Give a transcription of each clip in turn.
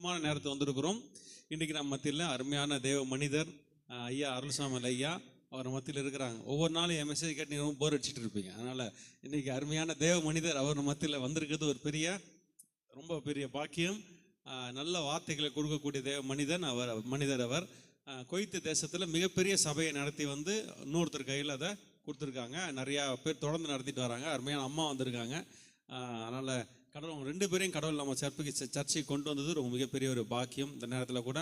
நேரத்தை வந்திருக்கிறோம். இன்றைக்கி நம்ம மத்தியில் அருமையான தேவ மனிதர் ஐயா அருள்சாமி ஐயா அவர் மத்தியில் இருக்கிறாங்க. ஒவ்வொரு நாளும் என் மெசேஜ் கேட்டு நீங்கள் போர் அடிச்சுட்டு இருப்பீங்க. அதனால் இன்றைக்கி அருமையான தேவ மனிதர் அவர் மத்தியில் வந்திருக்கிறது ஒரு ரொம்ப பெரிய பாக்கியம். நல்ல வார்த்தைகளை கொடுக்கக்கூடிய தேவ மனிதர் அவர் கொய்த்து தேசத்தில் மிகப்பெரிய சபையை நடத்தி வந்து இன்னொருத்தர் கையில் அதை கொடுத்துருக்காங்க. நிறையா பேர் தொடர்ந்து நடத்திட்டு வராங்க. அருமையான அம்மா வந்திருக்காங்க. அதனால் கடவுள் ரெண்டு பேரையும் கடவுள் நம்ம சர்ச்சைக்கு கொண்டு வந்தது ரொம்ப மிகப்பெரிய ஒரு பாக்கியம். இந்த நேரத்தில் கூட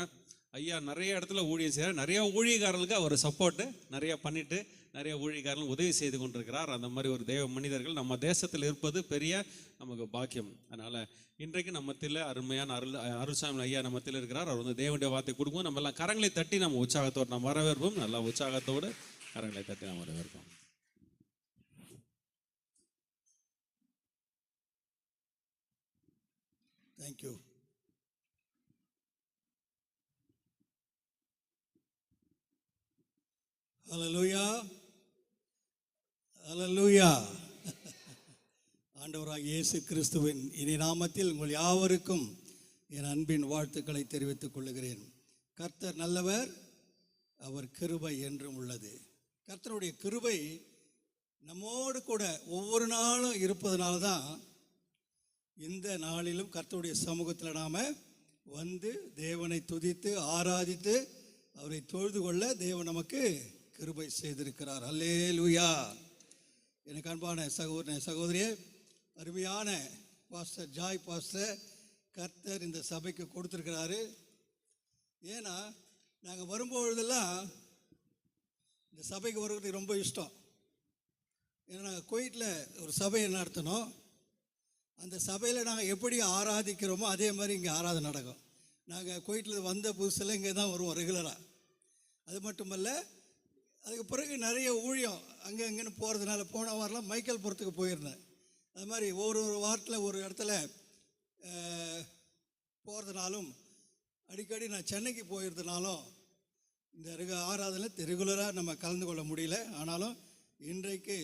ஐயா நிறைய இடத்துல ஊழியம் செய்கிறார். நிறையா ஊழியக்காரர்களுக்கு அவர் சப்போர்ட்டு நிறையா பண்ணிவிட்டு நிறைய ஊழியக்காரர்களுக்கு உதவி செய்து கொண்டிருக்கிறார். அந்த மாதிரி ஒரு தெய்வ மனிதர்கள் நம்ம தேசத்தில் இருப்பது பெரிய நமக்கு பாக்கியம். அதனால் இன்றைக்கு நம்மத்தில் அருமையான அருள்சாமி ஐயா நம்மத்தில் இருக்கிறார். அவர் வந்து தேவனுடைய வார்த்தை கொடுக்கும். நம்ம எல்லாம் கரங்களை தட்டி நம்ம உற்சாகத்தோடு நம்ம வரவேற்போம். நல்லா உற்சாகத்தோடு கரங்களை தட்டி நம்ம வரவேற்போம். Thank you. Hallelujah. Hallelujah. ஆண்டவராகிய இயேசு கிறிஸ்துவின் இனி நாமத்தில் உங்கள் யாவருக்கும் என் அன்பின் வாழ்த்துக்களை தெரிவித்துக் கொள்கிறேன். கர்த்தர் நல்லவர், அவர் கிருபை என்றும் உள்ளது. கர்த்தருடைய கிருபை நம்மோடு கூட ஒவ்வொரு நாளும் இருப்பதனால தான் இந்த நாளிலும் கர்த்தருடைய சமூகத்தில் நாம் வந்து தேவனை துதித்து ஆராதித்து அவரை தொழுது கொள்ள தேவன் நமக்கு கிருபை செய்திருக்கிறார். அல்லேலூயா. எனக்கு அன்பான சகோதரியே, அருமையான பாஸ்டர் ஜாய் பாஸ்டர் கர்த்தர் இந்த சபைக்கு கொடுத்துருக்கிறாரு. ஏன்னா நாங்கள் வரும்பொழுதெல்லாம் இந்த சபைக்கு வருவதுக்கு ரொம்ப இஷ்டம். ஏன்னா நாங்கள் குவைத்தில் ஒரு சபையை நடத்தினோம். அந்த சபையில் நாங்கள் எப்படி ஆராதிக்கிறோமோ அதே மாதிரி இங்கே ஆராதனை நடக்கும். நாங்கள் குவைட்டில் வந்த புதுசில் இங்கே தான் வருவோம் ரெகுலராக. அது மட்டுமல்ல, அதுக்கு பிறகு நிறைய ஊழியம் அங்கே அங்கேன்னு போகிறதுனால போன வாரம்லாம் மைக்கேல்புரத்துக்கு போயிருந்தேன். அது மாதிரி ஒரு வாரத்தில் ஒரு இடத்துல போகிறதுனாலும் அடிக்கடி நான் சென்னைக்கு போயிருந்தனாலும் இந்த ஆராதனை ரெகுலராக நம்ம கலந்து கொள்ள முடியல. ஆனாலும் இன்றைக்கு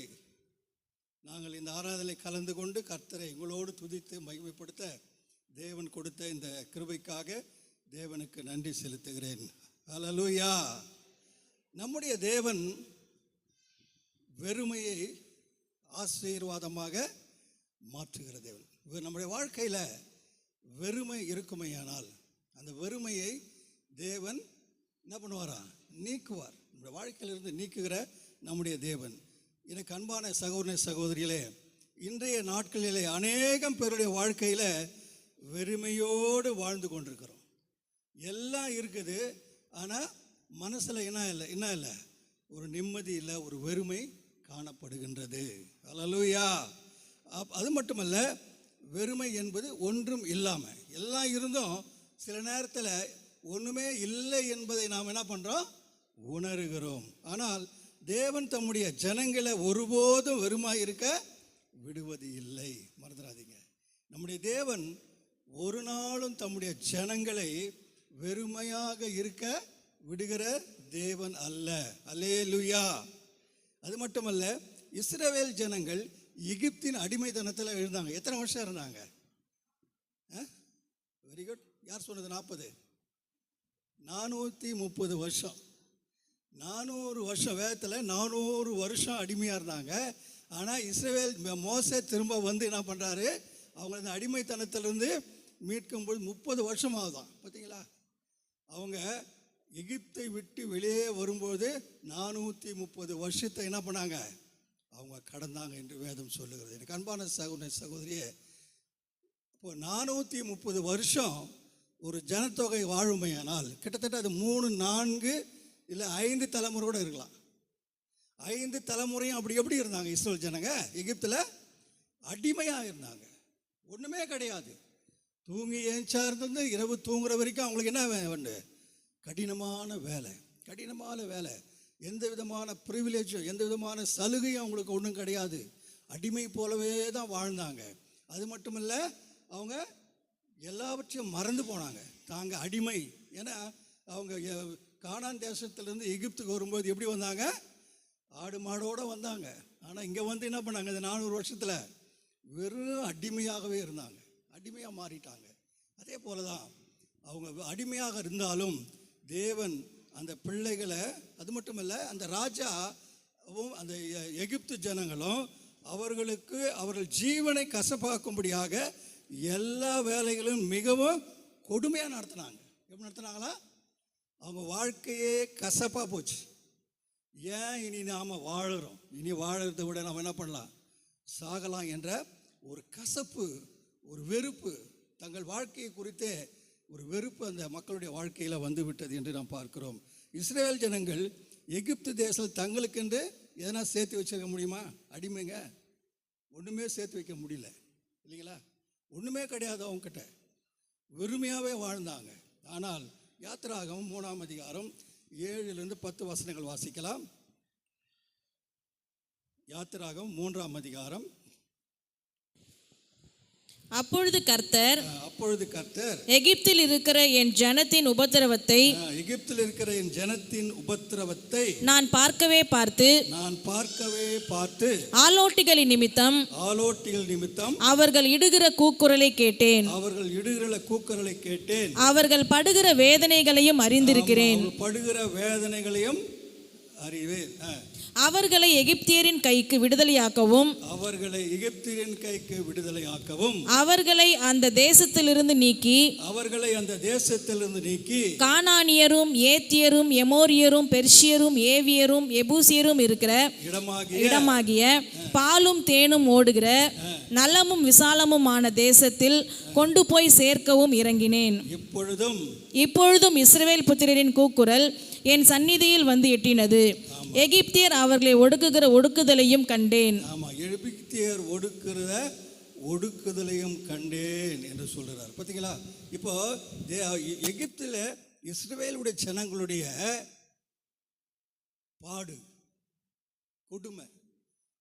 நாங்கள் இந்த ஆராதனை கலந்து கொண்டு கர்த்தரை எங்களோடு துதித்து மகிமைப்படுத்த தேவன் கொடுத்த இந்த கிருபைக்காக தேவனுக்கு நன்றி செலுத்துகிறேன். ஹல்லேலூயா. நம்முடைய தேவன் வெறுமையை ஆசீர்வாதமாக மாற்றுகிற தேவன். நம்முடைய வாழ்க்கையில் வெறுமை இருக்குமையானால் அந்த வெறுமையை தேவன் என்ன பண்ணுவாரா? நீக்குவார். நம்முடைய வாழ்க்கையிலிருந்து நீக்குகிற நம்முடைய தேவன். எனக்கு அன்பான சகோதரிகளே, இன்றைய நாட்களிலே அநேகம் பேருடைய வாழ்க்கையில் வெறுமையோடு வாழ்ந்து கொண்டிருக்கிறோம். எல்லாம் இருக்குது, ஆனால் மனசில் என்ன இல்லை, ஒரு நிம்மதி இல்லை, ஒரு வெறுமை காணப்படுகின்றது. ஹல்லேலூயா. அது மட்டுமல்ல, வெறுமை என்பது ஒன்றும் இல்லாமல் எல்லாம் இருந்தும் சில நேரத்தில் ஒன்றுமே இல்லை என்பதை நாம் என்ன பண்ணுறோம்? உணர்கிறோம். ஆனால் தேவன் தம்முடைய ஜனங்களை ஒருபோதும் வெறுமாய் இருக்க விடுவது இல்லை. மறந்துடாதீங்க, நம்முடைய தேவன் ஒரு நாளும் தம்முடைய ஜனங்களை வெறுமையாக இருக்க விடுகிற தேவன் அல்ல. அல்லேலூயா. அது மட்டுமல்ல, இஸ்ரவேல் ஜனங்கள் எகிப்தின் அடிமைத்தனத்தில் இருந்தாங்க. எத்தனை வருஷம் இருந்தாங்க? Very good. யார் சொன்னது? 430 வருஷம். 400 வருஷம் வேதத்தில் 400 வருஷம் அடிமையாக இருந்தாங்க. ஆனால் இஸ்ரவேல் மோசே திரும்ப வந்து என்ன பண்ணுறாரு? அவங்க இந்த அடிமைத்தனத்திலிருந்து மீட்கும்போது 30 வருஷம் ஆகுதான். பார்த்தீங்களா? அவங்க எகிப்தை விட்டு வெளியே வரும்போது 430 வருஷத்தை என்ன பண்ணாங்க? அவங்க கடந்தாங்க என்று வேதம் சொல்லுகிறது. எனக்கு அன்பான சகோதரியே, இப்போ 430 வருஷம் ஒரு ஜனத்தொகை வாழுமையானால் கிட்டத்தட்ட அது 3, 4 இல்லை 5 தலைமுறை கூட இருக்கலாம். 5 தலைமுறையும் அப்படி எப்படி இருந்தாங்க இஸ்ரவேல் ஜனங்க? எகிப்தில் அடிமையாக இருந்தாங்க. ஒன்றுமே கிடையாது. தூங்கி ஏஞ்சா இருந்தது இரவு தூங்குற வரைக்கும் அவங்களுக்கு என்ன வேண்டு? கடினமான வேலை. எந்த விதமான ப்ரிவிலேஜும் எந்த விதமான சலுகையும் அவங்களுக்கு ஒன்றும் கிடையாது. அடிமை போலவே தான் வாழ்ந்தாங்க. அது மட்டும் இல்லை, அவங்க எல்லாவற்றையும் மறந்து போனாங்க. தாங்க அடிமை. ஏன்னா அவங்க கானான் தேசத்திலேருந்து எகிப்துக்கு வரும்போது எப்படி வந்தாங்க? ஆடு மாடோடு வந்தாங்க. ஆனால் இங்கே வந்து என்ன பண்ணாங்க? இந்த 400 வருஷத்தில் வெறும் அடிமையாகவே இருந்தாங்க. அடிமையாக மாறிட்டாங்க. அதே போல தான் அவங்க அடிமையாக இருந்தாலும் தேவன் அந்த பிள்ளைகளை, அது மட்டும் இல்லை, அந்த ராஜாவும் அந்த எகிப்து ஜனங்களும் அவர்கள் ஜீவனை கசப்பாக்கும்படியாக எல்லா வேலைகளும் மிகவும் கொடுமையாக நடத்தினாங்க. எப்படி நடத்தினாங்களா? அவங்க வாழ்க்கையே கசப்பாக போச்சு. ஏன் இனி நாம் வாழுறோம், இனி வாழறதை விட நாம் என்ன பண்ணலாம், சாகலாம் என்ற ஒரு கசப்பு, ஒரு வெறுப்பு, தங்கள் வாழ்க்கையை குறித்தே ஒரு வெறுப்பு அந்த மக்களுடைய வாழ்க்கையில் வந்து விட்டது என்று நாம் பார்க்கிறோம். இஸ்ரேல் ஜனங்கள் எகிப்து தேசத்தில் தங்களுக்கென்று எதனா சேர்த்து வச்சுக்க முடியுமா? அடிமைங்க, ஒன்றுமே சேர்த்து வைக்க முடியல இல்லைங்களா? ஒன்றுமே கிடையாது அவங்ககிட்ட, வெறுமையாகவே வாழ்ந்தாங்க. ஆனால் யாத்திராகமம் 3ஆம் அதிகாரம் 7 10 வசனங்கள் வாசிக்கலாம். யாத்திராகமம் 3ஆம் அதிகாரம். அப்பொழுது கர்த்தர் எகிப்தில் இருக்கிற என் ஜனத்தின் உபத்திரவத்தை நான் பார்க்கவே பார்த்து ஆலோட்டிகளின் நிமித்தம் அவர்கள் இடுகிற கூக்குரலை கேட்டேன். அவர்கள் படுகிற வேதனைகளையும் அறிந்திருக்கிறேன். அறிவேன். அவர்களை எகிப்தியரின் கைக்கு விடுதலையாக்கவும் அவர்களை அந்த தேசத்திலிருந்து நீக்கி கானானியரும் ஏத்தியரும் எமோரியரும் பெர்சியரும் ஏவியரும் எபூசியரும் இருக்கிற இடமாகிய பாலும் தேனும் ஓடுகிற நலமும் விசாலமுமான தேசத்தில் கொண்டு போய் சேர்க்கவும் இறங்கினேன். இப்பொழுதும் இஸ்ரவேல் புத்திரரின் கூக்குரல் என் சந்நிதியில் வந்து எட்டினது. எகிப்தியர் அவர்களை ஒடுக்குகிற ஒடுக்குதலையும் கண்டேன். எகிப்தியர் ஒடுக்குதலையும் கண்டேன் என்று சொல்றார். பார்த்தீங்களா? இப்போ எகிப்தில் இஸ்ரவேலுடைய ஜனங்களுடைய பாடு, கொடுமை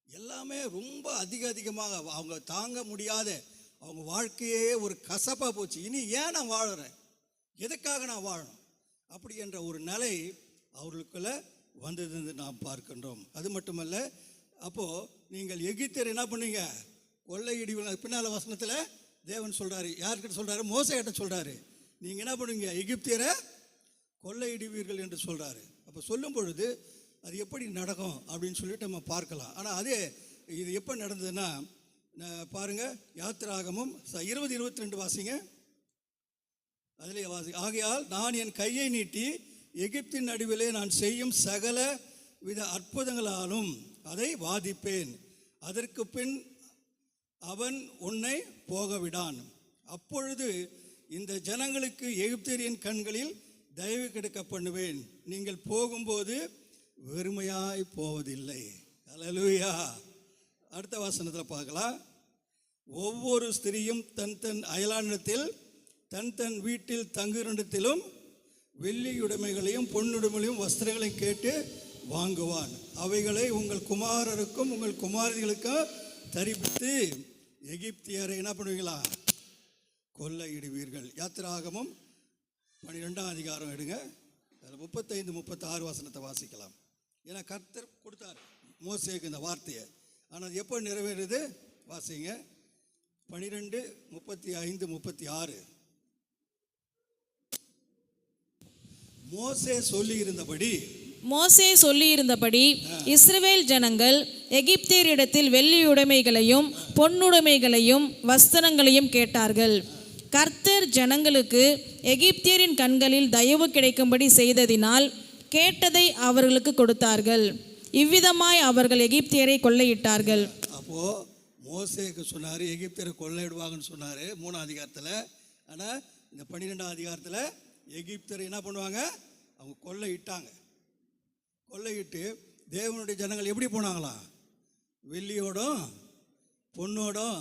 எல்லாமே ரொம்ப அதிகமாக அவங்க தாங்க முடியாத, அவங்க வாழ்க்கையே ஒரு கசப்பாக போச்சு. இனி ஏன் நான் வாழறேன், எதுக்காக நான் வாழணும் அப்படி என்ற ஒரு நிலை அவர்களுக்குள்ள வந்தது நாம் பார்க்கின்றோம். அது மட்டுமல்ல, அப்போது நீங்கள் எகிப்தியர் என்ன பண்ணீங்க, கொள்ளையிடுவீங்க. பின்னால் வசனத்தில் தேவன் சொல்கிறாரு, யார்கிட்ட சொல்கிறாரு, மோசேகிட்ட சொல்கிறாரு, நீங்கள் என்ன பண்ணுவீங்க, எகிப்தியரை கொள்ளையிடுவீர்கள் என்று சொல்கிறாரு. அப்போ சொல்லும் பொழுது அது எப்படி நடக்கும் அப்படின்னு சொல்லிட்டு நம்ம பார்க்கலாம். ஆனால் இது எப்போ நடந்ததுன்னா பாருங்கள், யாத்திராகமும் 20-22 வாசிங்க. அதிலே ஆகையால் நான் என் கையை நீட்டி எகிப்தின் நடுவிலே நான் செய்யும் சகல வித அற்புதங்களாலும் அதை வாதிப்பேன். அதற்கு பின் அவன் உன்னை போகவிடான். அப்பொழுது இந்த ஜனங்களுக்கு எகிப்தியரின் கண்களில் தயவு கிடைக்க பண்ணுவேன். நீங்கள் போகும்போது வெறுமையாய் போவதில்லை. அல்லேலூயா. அடுத்த வசனத்தில் பார்க்கலாம். ஒவ்வொரு ஸ்திரியும் தன் தன் அயலானிடத்தில் தன் தன் வீட்டில் தங்குகின்றத்திலும் வெள்ளியுடைமைகளையும் பொன்னுடைமைகளையும் வஸ்திரங்களையும் கேட்டு வாங்குவான். அவைகளை உங்கள் குமாரருக்கும் உங்கள் குமாரர்களுக்கும் தரிப்பித்து எகிப்தியரை என்ன பண்ணுவீங்களா, கொள்ளையிடுவீர்கள். யாத்திராகமம் 12ஆம் அதிகாரம் எடுங்க. அதில் 35-36 வசனத்தை வாசிக்கலாம். ஏன்னா கர்த்தர் கொடுத்தார் மோசேக்கு இந்த வார்த்தையை. ஆனால் அது எப்போ நிறைவேறுது வாசிங்க. 12:35-36. மோசே சொல்லியிருந்தபடி இஸ்ரவேல் ஜனங்கள் எகிப்தியரிடத்தில் வெள்ளியுடைமைகளையும் பொன்னுடைமைகளையும் வஸ்திரங்களையும் கேட்டார்கள். கர்த்தர் ஜனங்களுக்கு எகிப்தியரின் கண்களில் தயவு கிடைக்கும்படி செய்ததினால் கேட்டதை அவர்களுக்கு கொடுத்தார்கள். இவ்விதமாய் அவர்கள் எகிப்தியரை கொள்ளையிட்டார்கள். அப்போ மோசேக்கு சொன்னார் எகிப்தியரை கொள்ளையிடுவாங்கன்னு சொன்னார் 3ஆம் அதிகாரத்தில். ஆனால் இந்த 12ஆம் அதிகாரத்தில் எகிப்தியரை என்ன பண்ணுவாங்க, அவங்க கொள்ளையிட்டாங்க. கொள்ளையிட்டு தேவனுடைய ஜனங்கள் எப்படி போனாங்களாம், வெள்ளியோடும் பொண்ணோடும்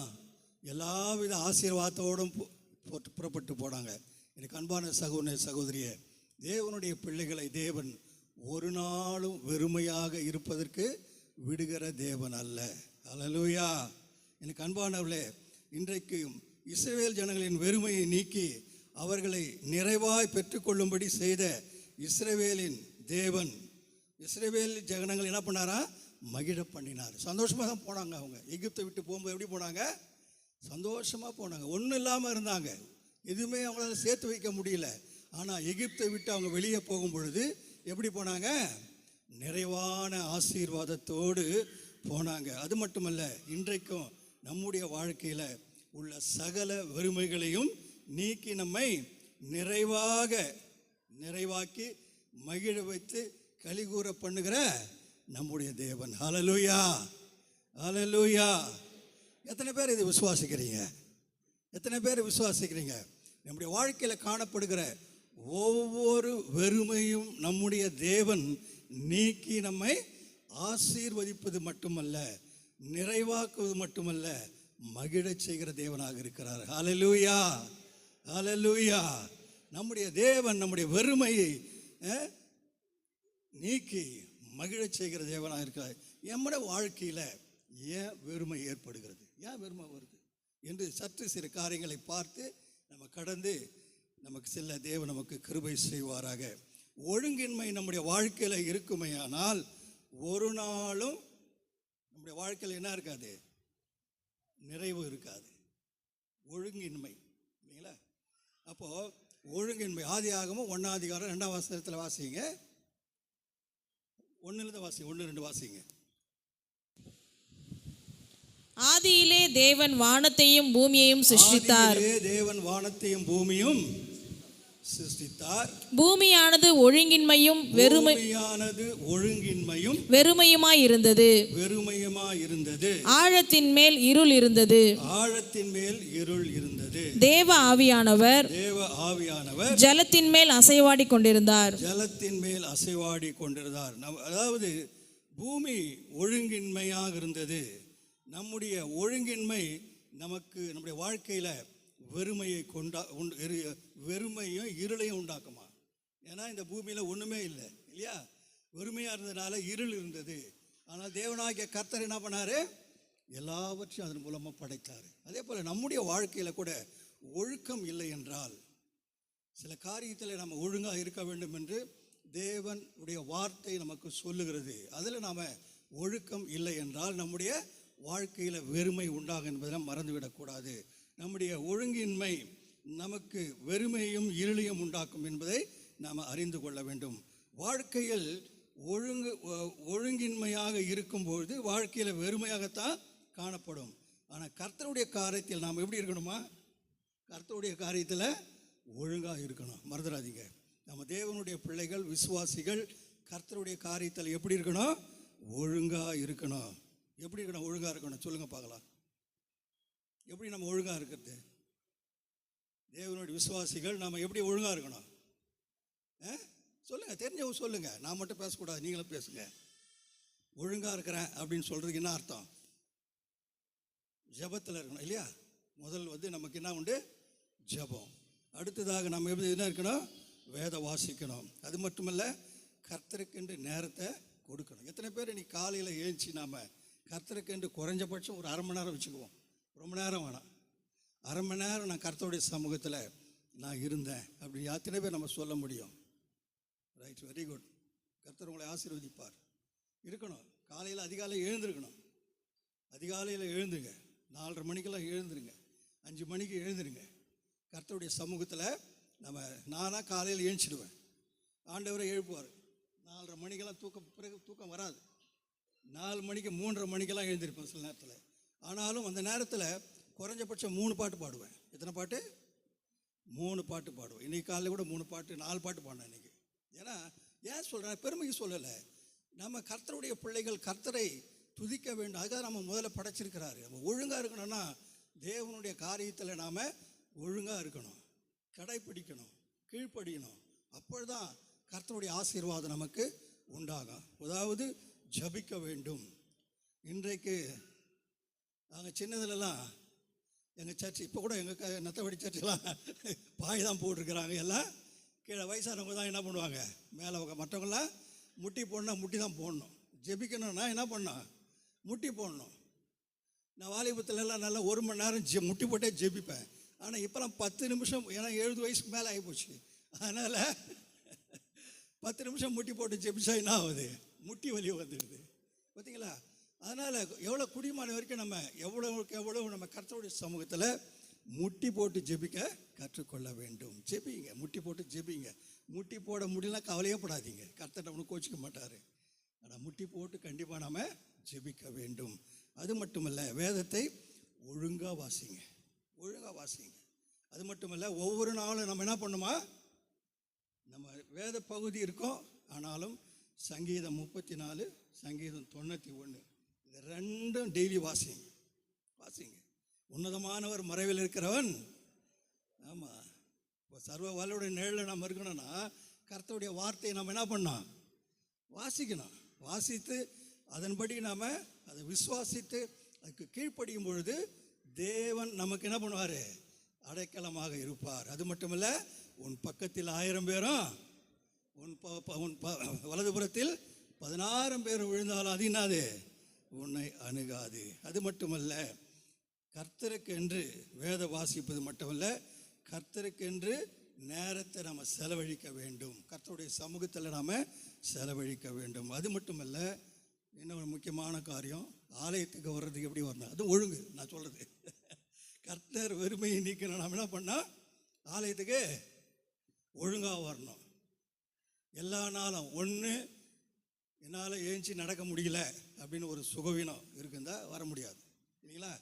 எல்லாவித ஆசீர்வாதத்தோடும் புறப்பட்டு போனாங்க. எனக்கு அன்பான சகோதரியே, தேவனுடைய பிள்ளைகளை தேவன் ஒரு நாளும் வெறுமையாக இருப்பதற்கு விடுகிற தேவன் அல்ல. அல்லேலூயா. எனக்கு அன்பானவர்களே, இன்றைக்கு இஸ்ரவேல் ஜனங்களின் வெறுமையை நீக்கி அவர்களை நிறைவாய் பெற்றுக்கொள்ளும்படி செய்த இஸ்ரவேலின் தேவன் இஸ்ரவேல் ஜனங்கள் என்ன பண்ணாரா, மகிழ பண்ணினார். சந்தோஷமாக தான் போனாங்க. அவங்க எகிப்தை விட்டு போகும்போது எப்படி போனாங்க, சந்தோஷமாக போனாங்க. ஒன்றும் இல்லாமல் இருந்தாங்க. எதுவுமே அவங்களால சேர்த்து வைக்க முடியல. ஆனால் எகிப்தை விட்டு அவங்க வெளியே போகும் பொழுது எப்படி போனாங்க? நிறைவான ஆசீர்வாதத்தோடு போனாங்க. அது மட்டுமல்ல, இன்றைக்கும் நம்முடைய வாழ்க்கையில் உள்ள சகல வறுமைகளையும் நீக்கி நம்மை நிறைவாக்கி மகிழ வைத்து கலிகூற பண்ணுகிற நம்முடைய தேவன். ஹல்லேலூயா, ஹல்லேலூயா. எத்தனை பேர் இதை விசுவாசிக்கிறீங்க? எத்தனை பேர் விசுவாசிக்கிறீங்க? நம்முடைய வாழ்க்கையில் காணப்படுகிற ஒவ்வொரு வெறுமையும் நம்முடைய தேவன் நீக்கி நம்மை ஆசீர்வதிப்பது மட்டுமல்ல, நிறைவாக்குவது மட்டுமல்ல, மகிழச் செய்கிற தேவனாக இருக்கிறார். ஹல்லேலூயா, ஹல்லேலூயா. நம்முடைய தேவன் நம்முடைய வெறுமையை நீக்கி மகிழச் செய்கிற தேவனாக இருக்கிறார். நம்முடைய வாழ்க்கையில் ஏன் வெறுமை ஏற்படுகிறது, ஏன் வெறுமை வருது என்று சற்று சில காரியங்களை பார்த்து நம்ம கடந்து நமக்கு செல்ல தேவன் நமக்கு கிருபை செய்வாராக. ஒழுங்கின்மை நம்முடைய வாழ்க்கையில் இருக்குமையானால் ஒரு நாளும் நம்முடைய வாழ்க்கையில் என்ன இருக்காது? நிறைவு இருக்காது. ஒழுங்கின்மை இல்லைங்களா? அப்போது ஒழுங்கின்மை ஆதியாகமம் 1 2 வசனத்தில் வாசிங்க. 1 வாசிங்க, 1 2 வாசிங்க. ஆதியிலே தேவன் வானத்தையும் பூமியையும் சிருஷ்டித்தார். தேவன் வானத்தையும் பூமியும் சிருஷ்டித்தார். பூமியானது ஒழுங்கின்மையும் வெறுமையுமாய் இருந்தது. ஆழத்தின் மேல் இருள் இருந்தது. தேவ ஆவியானவர் ஜலத்தின் மேல் அசைவாடி கொண்டிருந்தார். அதாவது பூமி ஒழுங்கின்மையாக இருந்தது. நம்முடைய ஒழுங்கின்மை நம்முடைய வாழ்க்கையில் வெறுமையும் இருளையும் உண்டாக்குமா? ஏன்னா இந்த பூமியில் ஒன்றுமே இல்லை இல்லையா? வெறுமையாக இருந்ததுனால இருள் இருந்தது. ஆனால் தேவனாகிய கர்த்தர் என்ன பண்ணார்? எல்லாவற்றையும் அதன் மூலமாக படைத்தார். அதே போல் நம்முடைய வாழ்க்கையில் கூட ஒழுக்கம் இல்லை என்றால், சில காரியத்தில் நம்ம ஒழுங்காக இருக்க வேண்டும் என்று தேவனுடைய வார்த்தை நமக்கு சொல்லுகிறது. அதில் நாம் ஒழுக்கம் இல்லை என்றால் நம்முடைய வாழ்க்கையில் வெறுமை உண்டாகும் என்பதை மறந்துவிடக்கூடாது. நம்முடைய ஒழுங்கின்மை நமக்கு வெறுமையும் இருளையும் உண்டாக்கும் என்பதை நாம் அறிந்து கொள்ள வேண்டும். வாழ்க்கையில் ஒழுங்கின்மையாக இருக்கும்பொழுது வாழ்க்கையில் வெறுமையாகத்தான் காணப்படும். ஆனால் கர்த்தருடைய காரியத்தில் நாம் எப்படி இருக்கணுமா? கர்த்தருடைய காரியத்தில் ஒழுங்காக இருக்கணும். மறந்துடாதீங்க. நம்ம தேவனுடைய பிள்ளைகள், விசுவாசிகள் கர்த்தருடைய காரியத்தில் எப்படி இருக்கணும்? ஒழுங்காக இருக்கணும். எப்படி இருக்கணும்? ஒழுங்காக இருக்கணும். சொல்லுங்கள் பார்க்கலாம். எப்படி நம்ம ஒழுங்காக இருக்கிறது? தேவனுடைய விசுவாசிகள் நாம் எப்படி ஒழுங்காக இருக்கணும்? சொல்லுங்கள், தெரிஞ்சவங்க சொல்லுங்கள். நான் மட்டும் பேசக்கூடாது, நீங்களும் பேசுங்க. ஒழுங்காக இருக்கிறேன் அப்படின்னு சொல்கிறதுக்கு என்ன அர்த்தம்? ஜபத்தில் இருக்கணும் இல்லையா? முதல் நமக்கு என்ன உண்டு? ஜபம். அடுத்ததாக நம்ம எப்படி என்ன இருக்கணும்? வேத வாசிக்கணும். அது மட்டுமல்ல, கர்த்தருக்கென்று நேரத்தை கொடுக்கணும். எத்தனை பேர் இன்னைக்கு காலையில் எழுந்துச்சு நாம் கர்த்தருக்கென்று குறைஞ்சபட்சம் ஒரு 1/2 மணி நேரம் வச்சுக்குவோம். ரொம்ப நேரம் வேணாம், 1/2 மணி நேரம் நான் கர்த்தருடைய சமூகத்தில் நான் இருந்தேன் அப்படி எத்தனை பேர் நம்ம சொல்ல முடியும்? Right, very good. கர்த்தர் உங்களை ஆசீர்வதிப்பார். இருக்கணும். காலையில் அதிகாலையில் எழுந்திருக்கணும். அதிகாலையில் எழுந்துங்க. 4:30 மணிக்கெல்லாம் எழுந்துருங்க. 5 மணிக்கு எழுந்துருங்க. கர்த்தருடைய சமூகத்தில் நானாக காலையில் எழுந்திடுவேன். ஆண்டவரை எழுப்புவார். 4:30 மணிக்கெல்லாம் தூக்கம் வராது. 4 மணிக்கு 3:30 மணிக்கெல்லாம் எழுந்திருப்பேன் சில நேரத்தில். ஆனாலும் அந்த நேரத்தில் குறைஞ்சபட்சம் 3 பாட்டு பாடுவேன். எத்தனை பாட்டு? 3 பாட்டு பாடுவேன். இன்றைக்கி காலையில் கூட 3 பாட்டு 4 பாட்டு பாடினேன் இன்றைக்கி. ஏன்னா ஏன் சொல்கிறேன்? பெருமைக்கு சொல்லலை. நம்ம கர்த்தருடைய பிள்ளைகள் கர்த்தரை துதிக்க வேண்டும். அதுக்காக நம்ம முதல்ல படைச்சிருக்கிறாரு. நம்ம ஒழுங்காக இருக்கணும்னா தேவனுடைய காரியத்தில் நாம் ஒழுங்காக இருக்கணும், கடைப்பிடிக்கணும், கீழ்ப்படியணும். அப்பொழுதுதான் கர்த்தருடைய ஆசீர்வாதம் நமக்கு உண்டாகும். அதாவது ஜபிக்க வேண்டும். இன்றைக்கு நாங்கள் சின்னதுலலாம் எங்கள் சர்ச், இப்போ கூட எங்கள் நத்தவடி சர்ச்செலாம் பாய் தான் போட்டிருக்கிறாங்க. எல்லாம் கீழே வயசானவங்க தான் என்ன பண்ணுவாங்க, மேலே மற்றவங்களாம் முட்டி போடணும், முட்டி தான் போடணும். ஜெபிக்கணும்னா என்ன பண்ணணும்? முட்டி போடணும். நான் வாலிபத்துலலாம் நல்லா 1 மணி நேரம் முட்டி போட்டே ஜெபிப்பேன். ஆனால் இப்போலாம் 10 நிமிஷம், ஏன்னா 70 வயசுக்கு மேலே ஆகிப்போச்சு. அதனால் 10 நிமிஷம் முட்டி போட்டு ஜெபிச்சா என்ன ஆகுது? முட்டி வலி வந்துடுது. பார்த்தீங்களா? அதனால் எவ்வளோ குடிமான வரைக்கும் நம்ம எவ்வளோ நம்ம கர்த்தருடைய சமூகத்தில் முட்டி போட்டு ஜெபிக்க கற்றுக்கொள்ள வேண்டும். ஜெபிங்க, முட்டி போட்டு ஜெபிங்க. முட்டி போட முடியலனா கவலையே படாதீங்க, கர்த்தர் நம்மளுக்கு கோச்சிக்க மாட்டார். ஆனால் முட்டி போட்டு கண்டிப்பாக நாம் ஜெபிக்க வேண்டும். அது மட்டுமல்ல, வேதத்தை ஒழுங்காக வாசிங்க, ஒழுங்காக வாசிங்க. அது மட்டுமல்ல, ஒவ்வொரு நாளும் நம்ம என்ன பண்ணுமா, நம்ம வேத பகுதி இருக்கோம், ஆனாலும் சங்கீதம் 34, சங்கீதம் 91 இது ரெண்டும் டெய்லி வாசிங்க, வாசிங்க. உன்னதமானவர் மறைவில் இருக்கிறவன். ஆமாம், இப்போ சர்வ வல்லோடைய நிழலில் நம்ம இருக்கணும்னா கர்த்தருடைய வார்த்தையை நம்ம என்ன பண்ணோம், வாசிக்கணும். வாசித்து அதன்படி நாம் அதை விசுவாசித்து அதுக்கு கீழ்ப்படியும் பொழுது தேவன் நமக்கு என்ன பண்ணுவார், அடைக்கலமாக இருப்பார். அது மட்டுமல்ல, உன் பக்கத்தில் 1000 பேரும் உன் வலதுபுறத்தில் 16 பேர் விழுந்தாலும் அது என்னது, உன்னை அணுகாது. அது மட்டுமல்ல, கர்த்தருக்கென்று வேத வாசிப்பது மட்டுமல்ல, கர்த்தருக்கென்று நேரத்தை நாம் செலவழிக்க வேண்டும், கர்த்தருடைய சமூகத்தில் நாம் செலவழிக்க வேண்டும். அது மட்டுமல்ல, என்ன ஒரு முக்கியமான காரியம், ஆலயத்துக்கு வர்றதுக்கு எப்படி வரணும், அது ஒழுங்கு. நான் சொல்கிறது, கர்த்தர் வெறுமையை நீக்கணும். நாம் என்ன பண்ணால் ஆலயத்துக்கு ஒழுங்காக வரணும். எல்லா நாளும் ஒன்று என்னால் ஏஞ்சி நடக்க முடியல அப்படின்னு ஒரு சுகவீனம் இருக்குந்தா வர முடியாது இல்லைங்களா.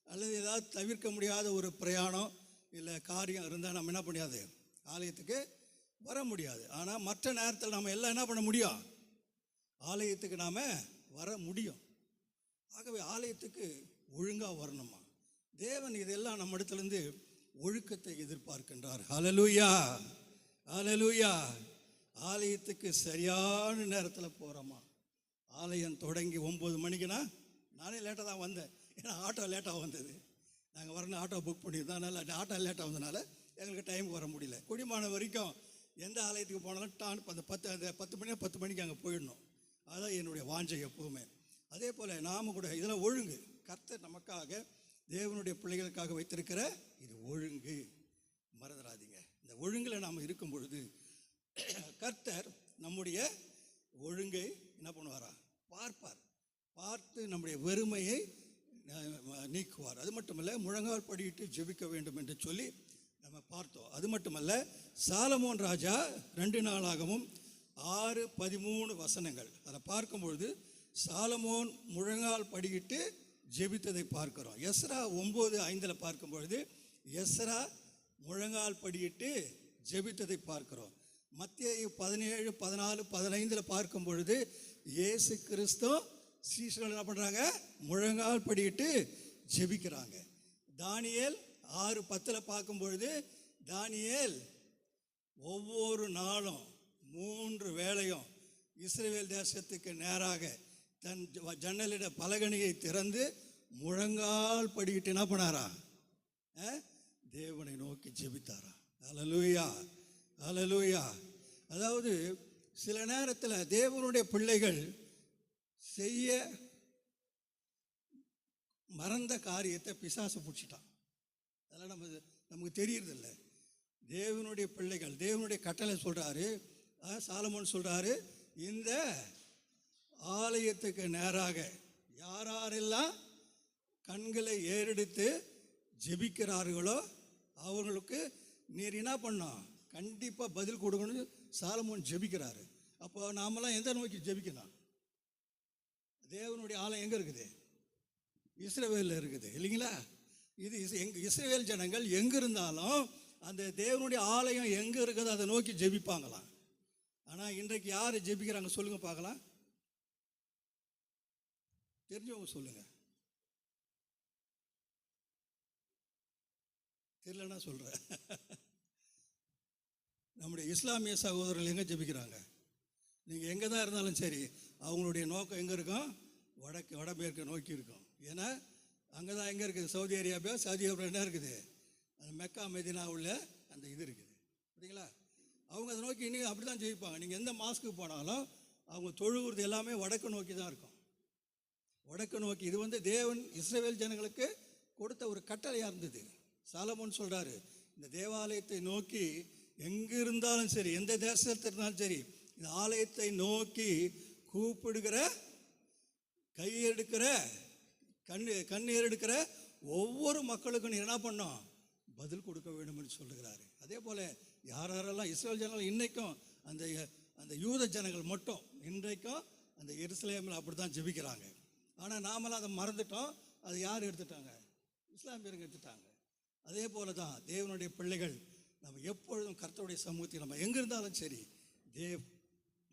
அல்லது ஏதாவது தவிர்க்க முடியாத ஒரு பிரயாணம் இல்லை காரியம் இருந்தால் நம்ம என்ன முடியாது, ஆலயத்துக்கு வர முடியாது. ஆனால் மற்ற நேரத்தில் நம்ம எல்லாம் என்ன பண்ண முடியும், ஆலயத்துக்கு நாம் வர முடியும். ஆகவே ஆலயத்துக்கு ஒழுங்காக வரணுமா. தேவன் இதெல்லாம் நம்ம இடத்துலேருந்து ஒழுக்கத்தை எதிர்பார்க்கின்றார். ஹல்லேலூயா, ஹல்லேலூயா. ஆலயத்துக்கு சரியான நேரத்தில் போகிறோமா. ஆலயம் தொடங்கி 9 மணிக்குன்னா, நானே லேட்டாக தான் வந்தேன், ஏன்னா ஆட்டோ லேட்டாக வந்தது. நாங்கள் வரணும் ஆட்டோ புக் பண்ணியிருந்தோம், அதனால் ஆட்டோ லேட்டாக வந்ததுனால எங்களுக்கு டைமுக்கு வர முடியல. குடிமான வரைக்கும் எந்த ஆலயத்துக்கு போனாலும் அந்த 10 மணிக்கு அங்கே போயிடணும். அதுதான் என்னுடைய வாஞ்சை எப்போவுமே. அதே போல் நாம் கூட இதெல்லாம் ஒழுங்கு, கர்த்தர் நமக்காக தேவனுடைய பிள்ளைகளுக்காக வைத்திருக்கிற இது ஒழுங்கு, மறந்துடாதீங்க. இந்த ஒழுங்கில் நாம் இருக்கும் பொழுது கர்த்தர் நம்முடைய ஒழுங்கை என்ன பண்ணுவாரா, பார்ப்பார். பார்த்து நம்முடைய வெறுமையை நீக்குவார். அது மட்டுமல்ல, முழங்கால் படியிட்டு ஜெபிக்க வேண்டும் என்று சொல்லி நம்ம பார்த்தோம். அது மட்டுமல்ல, சாலமோன் ராஜா 2 நாளாகவும் 6:13 அதை பார்க்கும்பொழுது சாலமோன் முழங்கால் படியிட்டு ஜெபித்ததை பார்க்கிறோம். எஸ்ரா 9:5 பார்க்கும்பொழுது எஸ்ரா முழங்கால் படியிட்டு ஜெபித்ததை பார்க்கிறோம். மத்தேயு 17, 14, 15 பார்க்கும் பொழுது இயேசு கிறிஸ்து சீஷர்கள் என்ன பண்ணுறாங்க, முழங்கால் படியிட்டு ஜெபிக்கிறாங்க. தானியேல் 6:10 பார்க்கும் பொழுது தானியேல் ஒவ்வொரு நாளும் 3 வேளையும் இஸ்ரவேல் தேசத்துக்கு நேராக தன் ஜன்னலிட பலகணியை திறந்து முழங்கால் படிக்கிட்டு என்ன பண்ணாரா, தேவனை நோக்கி ஜெபித்தாரா. ஹல்லேலூயா, ஹல்லேலூயா. அதாவது சில நேரத்தில் தேவனுடைய பிள்ளைகள் செய்ய மறந்த காரியத்தை பிசாசு பிடிச்சிட்டான். அதெல்லாம் நமக்கு தெரியறதில்லை. தேவனுடைய பிள்ளைகள் தேவனுடைய கட்டளை சொல்கிறாரு, சாலமோன் சொல்கிறாரு, இந்த ஆலயத்துக்கு நேராக யாரெல்லாம் கண்களை ஏறெடுத்து ஜெபிக்கிறார்களோ அவர்களுக்கு நீர் என்ன பண்ணோம், கண்டிப்பாக பதில் கொடுக்கணும்னு சாலமோன் ஜெபிக்கிறாரு. அப்போ நாமெல்லாம் எந்த நோக்கி ஜெபிக்கணும், தேவனுடைய ஆலயம் எங்கே இருக்குது, இஸ்ரவேலில் இருக்குது இல்லைங்களா. இது இஸ்ரவேல் ஜனங்கள் எங்கே இருந்தாலும் அந்த தேவனுடைய ஆலயம் எங்கே இருக்குதோ அதை நோக்கி ஜெபிப்பாங்களாம். ஆனால் இன்றைக்கு யார் ஜெபிக்கிறாங்க சொல்லுங்கள் பார்க்கலாம், தெரிஞ்சவங்க சொல்லுங்கள், தெரியலன்னா சொல்கிறேன். நம்முடைய இஸ்லாமிய சகோதரர்கள் எங்கே ஜெபிக்கிறாங்க, நீங்கள் எங்கே தான் இருந்தாலும் சரி அவங்களுடைய நோக்கம் எங்கே இருக்கும், வடமேற்கு நோக்கி இருக்கும். ஏன்னா அங்கே தான் எங்கே இருக்குது, சவுதி அரேபியா என்ன இருக்குது, அந்த மெக்கா மெதினா உள்ள அந்த இது இருக்குது சரிங்களா. அவங்க அதை நோக்கி இன்னும் அப்படி தான் ஜெயிப்பாங்க. நீங்கள் எந்த மாஸ்க்கு போனாலும் அவங்க தொழுகிறது எல்லாமே வடக்கு நோக்கி தான் இருக்கும், வடக்கு நோக்கி. இது தேவன் இஸ்ரவேல் ஜனங்களுக்கு கொடுத்த ஒரு கட்டளையாக இருந்தது. சாலமோன் சொல்கிறாரு, இந்த தேவாலயத்தை நோக்கி எங்கே இருந்தாலும் சரி, எந்த தேசத்தில் இருந்தாலும் சரி, இந்த ஆலயத்தை நோக்கி கூப்பிடுகிற, கையெடுக்கிற, கண்ணீர் எடுக்கிற ஒவ்வொரு மக்களுக்கும் நீ என்ன பண்ணோம், பதில் கொடுக்க வேண்டும் என்று சொல்லுகிறாரு. அதே போல் யாரெல்லாம் இஸ்ரவேல் ஜனங்கள் இன்றைக்கும் அந்த அந்த யூத ஜனங்கள் மட்டும் இன்றைக்கும் அந்த எருசலேமில் அப்படி தான் ஜெபிக்கிறாங்க. ஆனால் நாமெல்லாம் அதை மறந்துட்டோம். அது யார் எடுத்துட்டாங்க? இஸ்லாமியர்கள் எடுத்துட்டாங்க. அதே போல தான் தேவனுடைய பிள்ளைகள் நம்ம எப்பொழுதும் கர்த்தருடைய சமூகத்தில் நம்ம எங்கே இருந்தாலும் சரி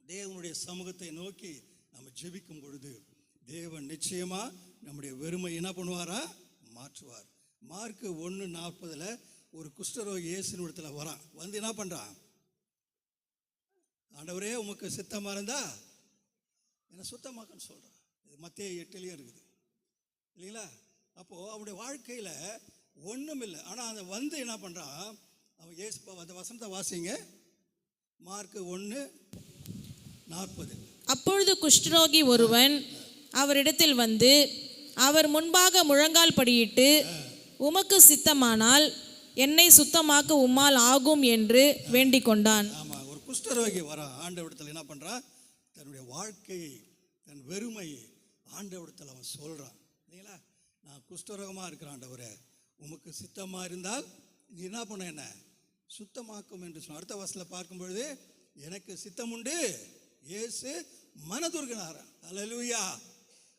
தேவனுடைய சமூகத்தை நோக்கி நம்ம ஜெபிக்கும் பொழுது தேவன் நிச்சயமாக நம்முடைய வெறுமை என்ன பண்ணுவாரா? மாற்றுவார். மார்க்கு 1:40 ஒரு குஷ்டரோகி இயேசுவின் இடத்துல வரான். வந்து என்ன பண்ணுறான்? ஆண்டவரே உமக்கு சித்தமாக இருந்தா என்னை சுத்தமாக்குன்னு சொல்கிறான். இது மத்தேயு 8 இருக்குது இல்லைங்களா? அப்போது அவனுடைய வாழ்க்கையில் ஒன்றும் இல்லை. ஆனால் அந்த வந்து என்ன பண்ணுறான்? அவன் இயேசு அந்த வசனத்தை வாசிங்க. மார்க்கு 1:40. அப்பொழுது குஷ்டரோகி ஒருவன் அவரிடத்தில் வந்து அவர் முன்பாக முழங்கால் படியிட்டு, உமக்கு சித்தமானால் என்னை சுத்தமாக்க உம்மால் ஆகும் என்று வேண்டிக் கொண்டான். ஆமாம், ஒரு குஷ்டரோகி வரான். ஆண்டவரிடத்தில் என்ன பண்ணுறான்? தன்னுடைய வாழ்க்கையை, தன் வெறுமையை ஆண்டவரிடத்தில் அவன் சொல்கிறான். இல்லைங்களா? நான் குஷ்டரோகமாக இருக்கிறான், ஆண்டவரே உமக்கு சித்தமாக இருந்தால் நீ என்ன பண்ண என்ன சுத்தமாக்கும் என்று சொன்ன. அடுத்த வசனத்தில் பார்க்கும் பொழுது எனக்கு சித்தம் உண்டு இயேசு மனதுருகினார். அல்லேலூயா.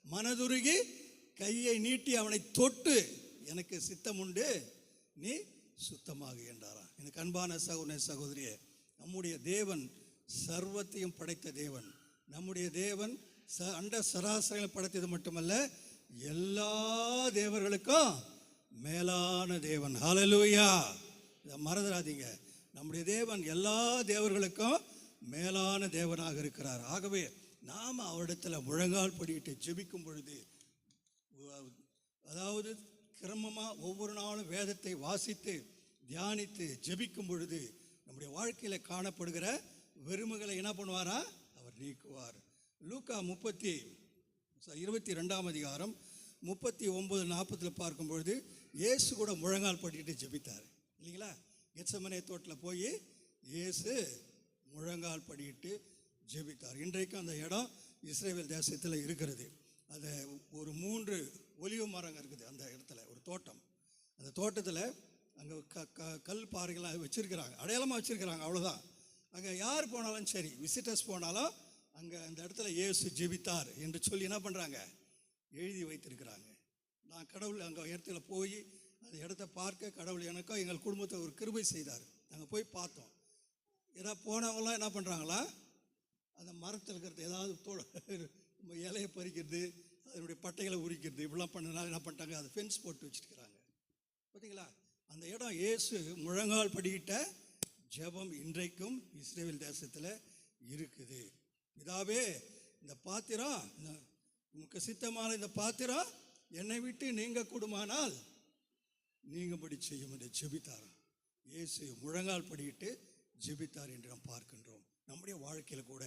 மனதுருகி கையை நீட்டி அவனை தொட்டு எனக்கு சித்தம் உண்டு நீ சுத்தமாக என்றாராம். எனக்கு அன்பான சகோதர சகோதரியே, நம்முடைய தேவன் சர்வத்தையும் படைத்த தேவன். நம்முடைய தேவன் அண்ட சராசரிகளை படைத்தது மட்டுமல்ல, எல்லா தேவர்களுக்கும் மேலான தேவன். ஹல்லேலூயா. இதை மறந்துடாதீங்க. நம்முடைய தேவன் எல்லா தேவர்களுக்கும் மேலான தேவனாக இருக்கிறார். ஆகவே நாம் அவரிடத்தில் முழங்கால் படியிட்டு ஜெபிக்கும் பொழுது, அதாவது கிரமமாக ஒவ்வொரு நாளும் வேதத்தை வாசித்து தியானித்து ஜெபிக்கும் பொழுது நம்முடைய வாழ்க்கையில் காணப்படுகிற வெறுமைகளை என்ன பண்ணுவாரா? அவர் நீக்குவார். லூக்கா 22:39 39:40 பார்க்கும் பொழுது இயேசு கூட முழங்கால் படிட்டு ஜெபித்தார் இல்லைங்களா? கெத்செமனே தோட்டத்தில் போய் இயேசு முழங்கால் படிட்டு ஜெபித்தார். இன்றைக்கும் அந்த இடம் இஸ்ரவேல் தேசத்தில் இருக்கிறது. அது ஒரு 3 ஒலிவ மரங்கள் இருக்குது அந்த இடத்துல, ஒரு தோட்டம். அந்த தோட்டத்தில் அங்கே கல் பாறைகள்லாம் வச்சுருக்கிறாங்க, அடையாளமாக வச்சுருக்கிறாங்க, அவ்வளோதான். அங்கே யார் போனாலும் சரி, விசிட்டர்ஸ் போனாலும் அங்கே அந்த இடத்துல இயேசு ஜெபித்தார் என்று சொல்லி என்ன பண்ணுறாங்க? எழுதி வைத்திருக்கிறாங்க. நான் கடவுள் அங்கே இடத்துல போய் அந்த இடத்த பார்க்க கடவுள் எனக்கும் எங்கள் குடும்பத்தை ஒரு கிருபை செய்தார். நாங்கள் போய் பார்த்தோம். ஏதாவது போனவங்களாம் என்ன பண்ணுறாங்களா? அந்த மரத்தில் இருக்கிறது ஏதாவது இலையை பறிக்கிறது, அதனுடைய பட்டைகளை உரிக்கிறது, இப்படிலாம் பண்ணனால என்ன பண்ணிட்டாங்க? அதை ஃபென்ஸ் போட்டு வச்சுருக்கிறாங்க. பார்த்தீங்களா? அந்த இடம் இயேசு முழங்கால் படியிட்ட ஜெபம் இன்றைக்கும் இஸ்ரவேல் தேசத்தில் இருக்குது. இதாவே இந்த பாத்திரம், உமக்கு சித்தமான இந்த பாத்திரம் என்னை விட்டு நீங்க கூடுமானால் நீங்கபடி செய்யும் என்று ஜெபித்தார். இயேசு முழங்கால் படியிட்டு ஜெபித்தார் என்று நாம் பார்க்கின்றோம். நம்முடைய வாழ்க்கையில் கூட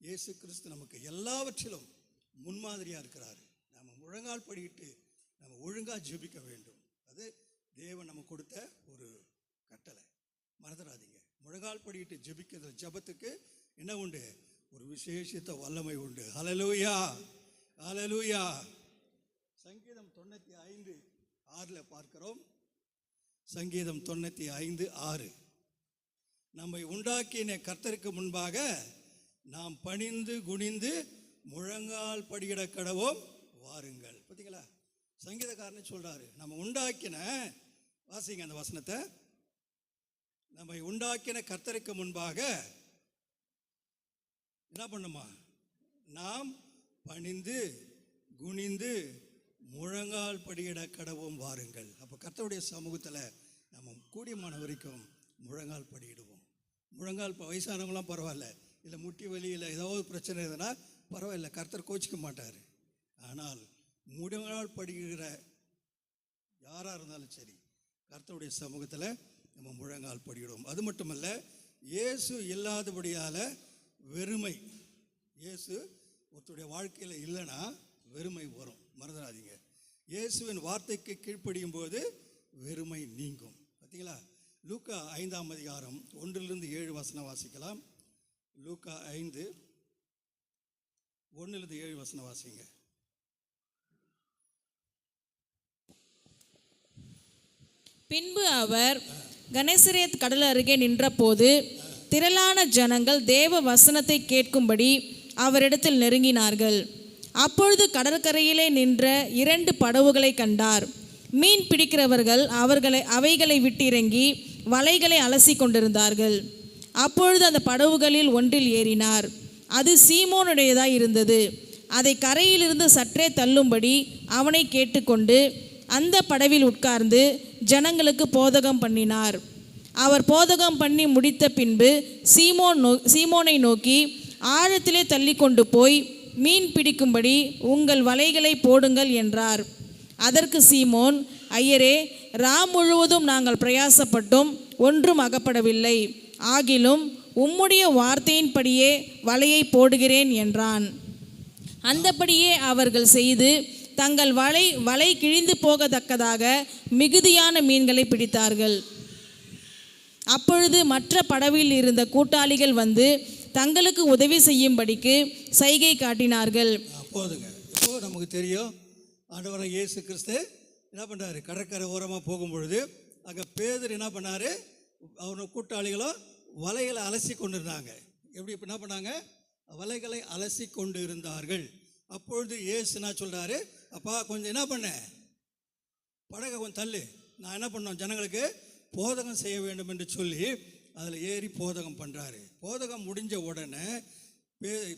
இயேசு கிறிஸ்து நமக்கு எல்லாவற்றிலும் முன்மாதிரியாக இருக்கிறார். நம்ம முழங்கால் படியிட்டு நம்ம ஒழுங்காக ஜெபிக்க வேண்டும். அது தேவன் நமக்கு கொடுத்த ஒரு கட்டளை, மறந்துடாதீங்க. முழங்கால் படியிட்டு ஜெபிக்கிற ஜெபத்துக்கு என்ன உண்டு? ஒரு விசேஷித்த வல்லமை உண்டு. ஹல்லேலூயா, ஹல்லேலூயா. சங்கீதம் 95:6 பார்க்கிறோம். சங்கீதம் 95:6 நம்மை உண்டாக்கின கர்த்தருக்கு முன்பாக நாம் பணிந்து குனிந்து முழங்கால் படியிட கடவோம் வாருங்கள். பார்த்தீங்களா? சங்கீதக்காரனே சொல்றாரு, நம்ம உண்டாக்கின, வாசிங்க அந்த வசனத்தை, நம்மை உண்டாக்கின கர்த்தருக்கு முன்பாக என்ன பண்ணுமா? நாம் பணிந்து குனிந்து முழங்கால் படியிட கடவோம் வாருங்கள். அப்போ கர்த்தருடைய சமூகத்தில் நம்ம கூடியமான வரைக்கும் முழங்கால் படியிடுவோம். முழங்கால் வயசானவங்களாம் பரவாயில்ல, இல்லை முட்டி வலி இல்லை ஏதாவது பிரச்சனை இருந்ததுன்னா பரவாயில்ல, கர்த்தர் கோச்சிக்க மாட்டார். ஆனால் முழங்கால் படிக்கிற யாராக இருந்தாலும் சரி, கர்த்தருடைய சமூகத்தில் நம்ம முழங்கால் படியிடுவோம். அது மட்டுமல்ல, இயேசு இல்லாதபடியால் வெறுமை, இயேசு ஒருத்தருடைய வாழ்க்கையில் இல்லைன்னா வெறுமை வரும், மறந்துடாதீங்க. இயேசுவின் வார்த்தைக்கு கீழ்ப்படியும் போது வெறுமை நீங்கும். பார்த்தீங்களா? லூக்கா 5:1-7 வாசிக்கலாம். லூக்கா 5:1-7 வாசிங்க. பின்பு அவர் கனேசரேத் கடல் அருகே நின்றபோது திரளான ஜனங்கள் தேவ வசனத்தை கேட்கும்படி அவரிடத்தில் நெருங்கினார்கள். அப்பொழுது கடற்கரையிலே நின்ற 2 படவுகளை கண்டார். மீன் பிடிக்கிறவர்கள் அவைகளை விட்டிறங்கி வலைகளை அலசி கொண்டிருந்தார்கள். அப்பொழுது அந்த படவுகளில் ஒன்றில் ஏறினார். அது சீமோனுடையதாய் இருந்தது. அதை கரையிலிருந்து சற்றே தள்ளும்படி அவனை கேட்டுக்கொண்டு அந்த படவில் உட்கார்ந்து ஜனங்களுக்கு போதகம் பண்ணினார். அவர் போதகம் பண்ணி முடித்த பின்பு சீமோனை நோக்கி, ஆழத்திலே தள்ளி கொண்டு போய் மீன் பிடிக்கும்படி உங்கள் வலைகளை போடுங்கள் என்றார். அதற்கு சீமோன், ஐயரே, முழுவதும் நாங்கள் பிரயாசப்பட்டும் ஒன்றும் அகப்படவில்லை. ஆகிலும் உம்முடைய வார்த்தையின்படியே வலையை போடுகிறேன் என்றான். அந்தபடியே அவர்கள் செய்து தங்கள் வலை கிழிந்து போகத்தக்கதாக மிகுதியான மீன்களை பிடித்தார்கள். அப்பொழுது மற்ற படவில் இருந்த கூட்டாளிகள் வந்து தங்களுக்கு உதவி செய்யும்படிக்கு சைகை காட்டினார்கள். போதுங்க. இப்போ நமக்கு தெரியும், ஆண்டவராகிய இயேசு கிறிஸ்து என்ன பண்ணுறாரு, கடற்கரை ஓரமாக போகும்பொழுது அங்கே பேதுரு என்ன பண்ணார், அவரோட கூட்டாளிகளும் வலைகளை அலசி கொண்டு இருந்தாங்க. எப்படி என்ன பண்ணாங்க, வலைகளை அலசி கொண்டு இருந்தார்கள். அப்பொழுது இயேசு என்ன சொல்கிறாரு, அப்பா கொஞ்சம் என்ன பண்ண, படகை கொஞ்சம் தள்ளு, நான் என்ன பண்ணோம், ஜனங்களுக்கு போதகம் செய்ய வேண்டும் என்று சொல்லி அதில் ஏறி போதகம் பண்ணுறாரு. போதகம் முடிஞ்ச உடனே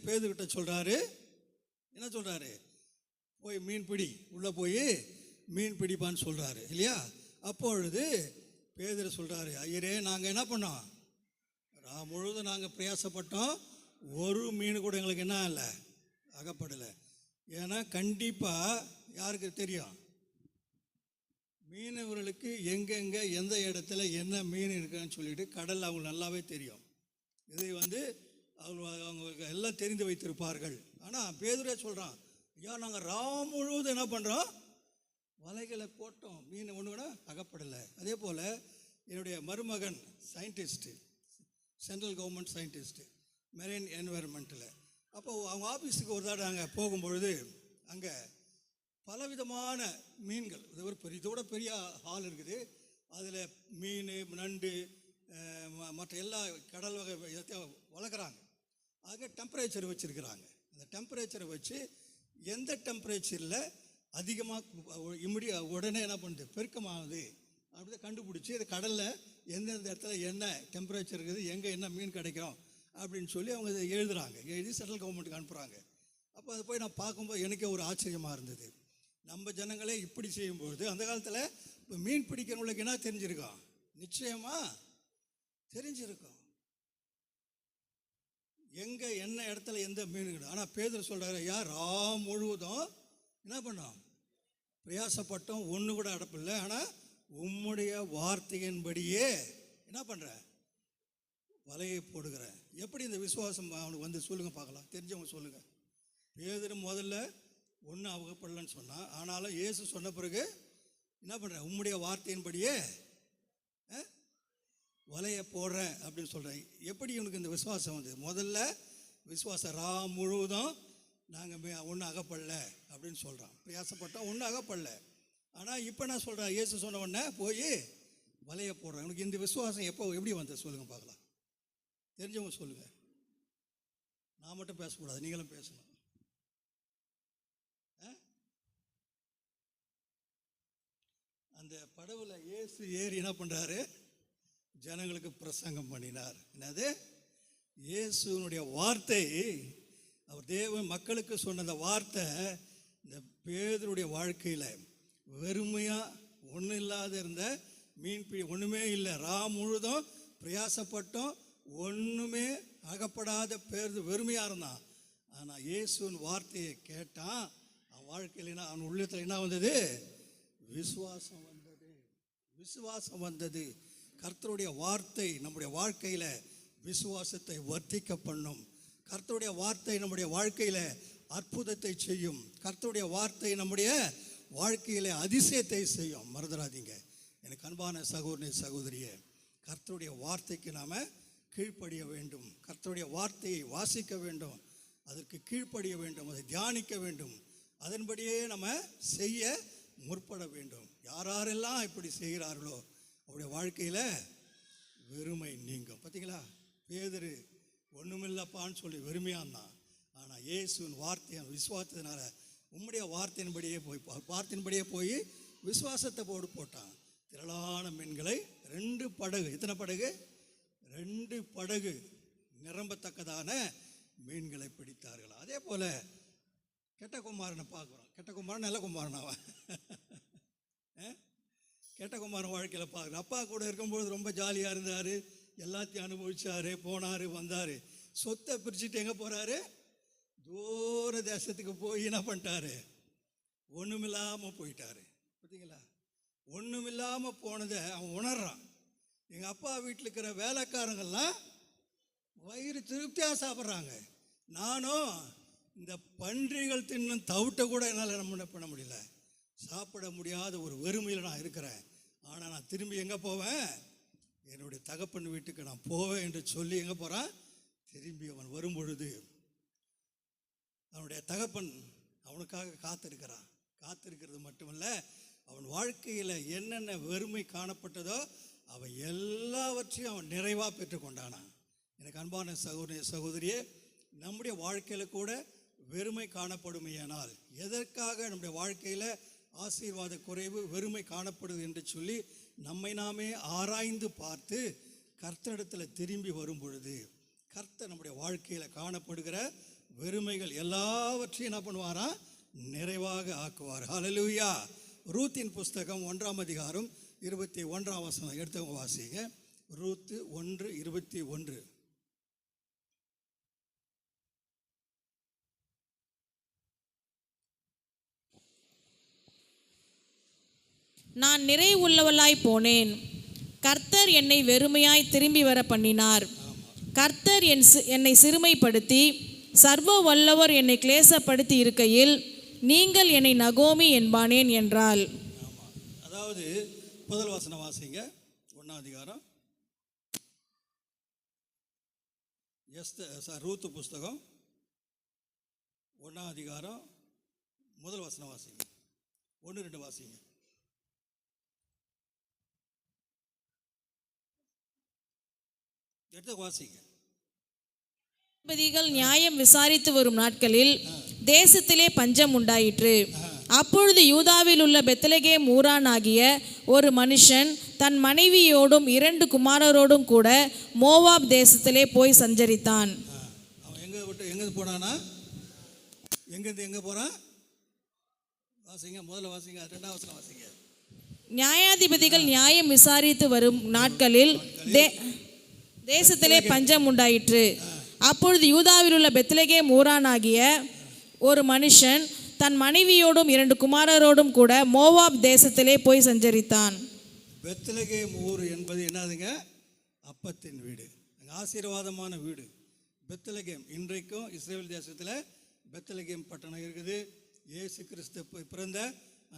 பேதுகிட்ட சொல்கிறாரு, என்ன சொல்கிறாரு, போய் மீன் பிடி, உள்ளே போய் மீன் பிடிப்பான்னு சொல்கிறாரு இல்லையா. அப்பொழுது பேதுரு சொல்கிறாரு, ஐயரே, நாங்கள் என்ன பண்ணோம், முழுவதும் நாங்கள் பிரயாசப்பட்டோம், ஒரு மீன் கூட எங்களுக்கு என்ன இல்லை, அகப்படலை. ஏன்னா கண்டிப்பாக யாருக்கு தெரியும், மீனவர்களுக்கு எங்கெங்கே எந்த இடத்துல என்ன மீன் இருக்குன்னு சொல்லிட்டு கடல் அவங்களுக்கு நல்லாவே தெரியும். இதை அவங்க எல்லாம் தெரிந்து வைத்திருப்பார்கள். ஆனால் பேதுரே சொல்கிறான், ஐயா, நாங்கள் முழுவதும் என்ன பண்ணுறோம், வலைகளை போட்டோம், மீன் ஒன்று கூட அகப்படலை. அதே போல் என்னுடைய மருமகன் scientist, central government scientist, marine என்வைரன்மெண்ட்டில். அப்போது அவங்க ஆஃபீஸுக்கு ஒரு தடவை அங்கே போகும்பொழுது அங்கே பலவிதமான மீன்கள், இதோட பெரிய ஹால் இருக்குது, அதில் மீன், நண்டு, மற்ற எல்லா கடல் வகை வளர்க்குறாங்க. ஆக டெம்பரேச்சர் வச்சுருக்கிறாங்க. அந்த டெம்பரேச்சரை வச்சு எந்த டெம்பரேச்சரில் அதிகமாக உடனே என்ன பண்ணுது, பெருக்கமாகுது அப்படி கண்டுபிடிச்சி அது கடலில் எந்தெந்த இடத்துல என்ன டெம்பரேச்சர் இருக்குது, எங்கே என்ன மீன் கிடைக்கும் அப்படின்னு சொல்லி அவங்க இதை எழுதுகிறாங்க. எழுதி சென்ட்ரல் கவர்மெண்ட்டுக்கு அனுப்புகிறாங்க. அப்போ அதை போய் நான் பார்க்கும்போது எனக்கே ஒரு ஆச்சரியமாக இருந்தது. நம்ம ஜனங்களே இப்படி செய்யும்பொழுது அந்த காலத்தில் இப்போ மீன் பிடிக்கிறவங்களுக்கு என்ன தெரிஞ்சிருக்கோம், நிச்சயமாக தெரிஞ்சிருக்கும் எங்கே என்ன இடத்துல எந்த மீன். ஆனால் பேதுரு சொல்கிறாரு, யார் முழுவதும் என்ன பண்ணோம், பிரயாசப்பட்டோம், ஒன்று கூட அடப்பில்லை, ஆனால் உம்முடைய வார்த்தையின்படியே என்ன பண்ணுறேன், வலையை போடுகிறேன். எப்படி இந்த விசுவாசம் அவனுக்கு வந்து சொல்லுங்கள் பார்க்கலாம், தெரிஞ்சவங்க சொல்லுங்கள். பேதுரு முதல்ல ஒன்றும் அகப்படலன்னு சொன்னான். ஆனாலும் இயேசு சொன்ன பிறகு என்ன பண்ணுறேன், உம்முடைய வார்த்தையின்படியே வலையை போடுறேன் அப்படின்னு சொல்கிறேன். எப்படி இவனுக்கு இந்த விசுவாசம் வந்து, முதல்ல விசுவாசம் முழுவதும் நாங்கள் ஒன்றும் அகப்படல அப்படின்னு சொல்கிறான், பிரயாசப்பட்டோம், ஒன்றும் அகப்படல. ஆனால் இப்போ நான் சொல்கிறேன், இயேசு சொன்ன உடனே போய் வலையை போடுறேன். எனக்கு இந்த விசுவாசம் எப்படி வந்தது சொல்லுங்கள் பார்க்கலாம், தெரிஞ்சவங்க சொல்லுங்கள். நான் மட்டும் பேசக்கூடாது, நீங்களும் பேசணும். அந்த படவுல இயேசு ஏறி என்ன பண்ணுறாரு, ஜனங்களுக்கு பிரசங்கம் பண்ணினார். என்னது, இயேசுனுடைய வார்த்தை, அவர் தேவன் மக்களுக்கு சொன்ன அந்த வார்த்தை இந்த பேதுருடைய வாழ்க்கையில் வெறுமையாக ஒன்றும் இல்லாத இருந்த மீன் ஒன்றுமே இல்லை, முழுதும் பிரயாசப்பட்டோம், ஒன்றுமே அகப்படாத வெறுமையாக இருந்தான். ஆனால் இயேசுவின் வார்த்தையை கேட்டான், அவன் வாழ்க்கையில் அவன் உள்ளத்தில் என்ன வந்தது, விசுவாசம் வந்தது. விசுவாசம் வந்தது. கர்த்தருடைய வார்த்தை நம்முடைய வாழ்க்கையில் விசுவாசத்தை வர்த்திக்க பண்ணும். கர்த்தருடைய வார்த்தை நம்முடைய வாழ்க்கையில் அற்புதத்தை செய்யும். கர்த்தருடைய வார்த்தை நம்முடைய வாழ்க்கையில் அதிசயத்தை செய்யும். மறந்துடாதீங்க எனக்கு அன்பான சகோதரி சகோதரியே, கர்த்தருடைய வார்த்தைக்கு நாம் கீழ்ப்படிய வேண்டும். கர்த்தருடைய வார்த்தையை வாசிக்க வேண்டும், அதற்கு கீழ்ப்படிய வேண்டும், அதை தியானிக்க வேண்டும், அதன்படியே நம்ம செய்ய முற்பட வேண்டும். யாரெல்லாம் இப்படி செய்கிறார்களோ அவருடைய வாழ்க்கையில் வெறுமை நீங்கும். பார்த்தீங்களா, பேதுரு ஒன்றுமில்லப்பான்னு சொல்லி வெறுமையாக இருந்தான். ஆனால் இயேசுவின் வார்த்தையை விசுவாசத்தினால உம்முடைய வார்த்தையின்படியே போய் விசுவாசத்தை போட்டான். திரளான மீன்களை 2 படகு, எத்தனை படகு? 2 படகு நிரம்பத்தக்கதான மீன்களை பிடித்தார்கள். அதே போல் கெட்ட குமாரனை பார்க்குறோம். கெட்ட குமாரன் நல்ல குமாரன் அவன். கெட்ட குமாரன் வாழ்க்கையில் பார்க்குறோம். அப்பா கூட இருக்கும்போது ரொம்ப ஜாலியாக இருந்தார், எல்லாத்தையும் அனுபவிச்சார், போனார், வந்தார். சொத்தை பிரிச்சுட்டு எங்கே போகிறாரு? தூர தேசத்துக்கு போய் என்ன பண்ணிட்டாரு? ஒன்றுமில்லாமல் போயிட்டாரு. பார்த்தீங்களா, ஒன்றுமில்லாமல் போனதை அவன் உணர்றான். எங்கள் அப்பா வீட்டில் இருக்கிற வேலைக்காரங்கள்லாம் வயிறு திருப்தியாக சாப்பிட்றாங்க, நானும் இந்த பன்றிகள் தின்னும் தவிட்ட கூட என்னால் என்ன பண்ண முடியல, சாப்பிட முடியாத ஒரு வெறுமையில் நான் இருக்கிறேன். ஆனால் நான் திரும்பி எங்கே போவேன்? என்னுடைய தகப்பன் வீட்டுக்கு நான் போவேன் என்று சொல்லி எங்கே போகிறான்? திரும்பி அவன் வரும்பொழுது அவனுடைய தகப்பன் அவனுக்காக காத்திருக்கிறது மட்டுமல்ல, அவன் வாழ்க்கையில் என்னென்ன வெறுமை காணப்பட்டதோ அவன் எல்லாவற்றையும் அவன் நிறைவாக பெற்றுக்கொண்டானான். எனக்கு அன்பான சகோதரியே, நம்முடைய வாழ்க்கையில் கூட வெறுமை காணப்படுமையானால் எதற்காக நம்முடைய வாழ்க்கையில் ஆசீர்வாத குறைவு, வெறுமை காணப்படுது என்று சொல்லி நம்மை நாமே ஆராய்ந்து பார்த்து கர்த்தரிடத்தில் திரும்பி வரும் பொழுது கர்த்தர் நம்முடைய வாழ்க்கையில் காணப்படுகிற வெறுமைகள் எல்லாவற்றையும் என்ன பண்ணுவாரா? நிறைவாக ஆக்குவார். ஹல்லேலூயா. ரூத்தின் புஸ்தகம் 1ஆம் அதிகாரம் 21ஆம் வசனம் எடுத்தவங்க வாசிங்க. ரூத்து 1:21. நான் நிறை உள்ளவளாய் போனேன், கர்த்தர் என்னை வெறுமையாய் திரும்பி வர பண்ணினார். கர்த்தர் என்னை சிறுமைப்படுத்தி சர்வ வல்லவர் என்னை கிளேசப்படுத்தி இருக்கையில் நீங்கள் என்னை நகோமி என்பானேன் என்றாள். அதாவது முதல் வசனம் வாசிங்க. 1ஆம் அதிகாரம் ரூத்து புஸ்தகம் 1ஆம் அதிகாரம் முதல் வசனம் வாசிங்க. 1-2 வாசிங்க. எடுத்து வாசிங்க. அதிபதிகள் நியாயம் விசாரித்து வரும் நாட்களில் தேசத்திலே பஞ்சம் உண்டாயிற்று. அப்பொழுது யூதாவில் உள்ள பெத்லகேம் ஊரானாகிய ஒரு மனுஷன் தன் மனைவியோடும் 2 குமாரரோடும் கூட மோவாப் தேசத்திலே போய் சஞ்சரித்தான். அவன் எங்கே போனானா? எங்கே போகிறான்? வாசிங்க, முதல்ல வாசிங்க, 2ஆம் வசனம் வாசிங்க. நியாயாதிபதிகள் நியாயம் விசாரித்து வரும் நாட்களில் தேசத்திலே பஞ்சம் உண்டாயிற்று. அப்பொழுது யூதாவில் உள்ள பெத்லகேம் ஊரானாகிய ஒரு மனுஷன் தன் மனைவியோடும் 2 குமாரரோடும் கூட மோவாப் தேசத்திலே போய் சஞ்சரித்தான். பெத்லகேம் ஊர் என்பது என்னதுங்க? அப்பத்தின் வீடு, ஆசீர்வாதமான வீடு. பெத்லகேம் இன்றைக்கும் இஸ்ரேல் தேசத்தில் பெத்லகேம் பட்டணம் இருக்குது. இயேசு கிறிஸ்து பிறந்த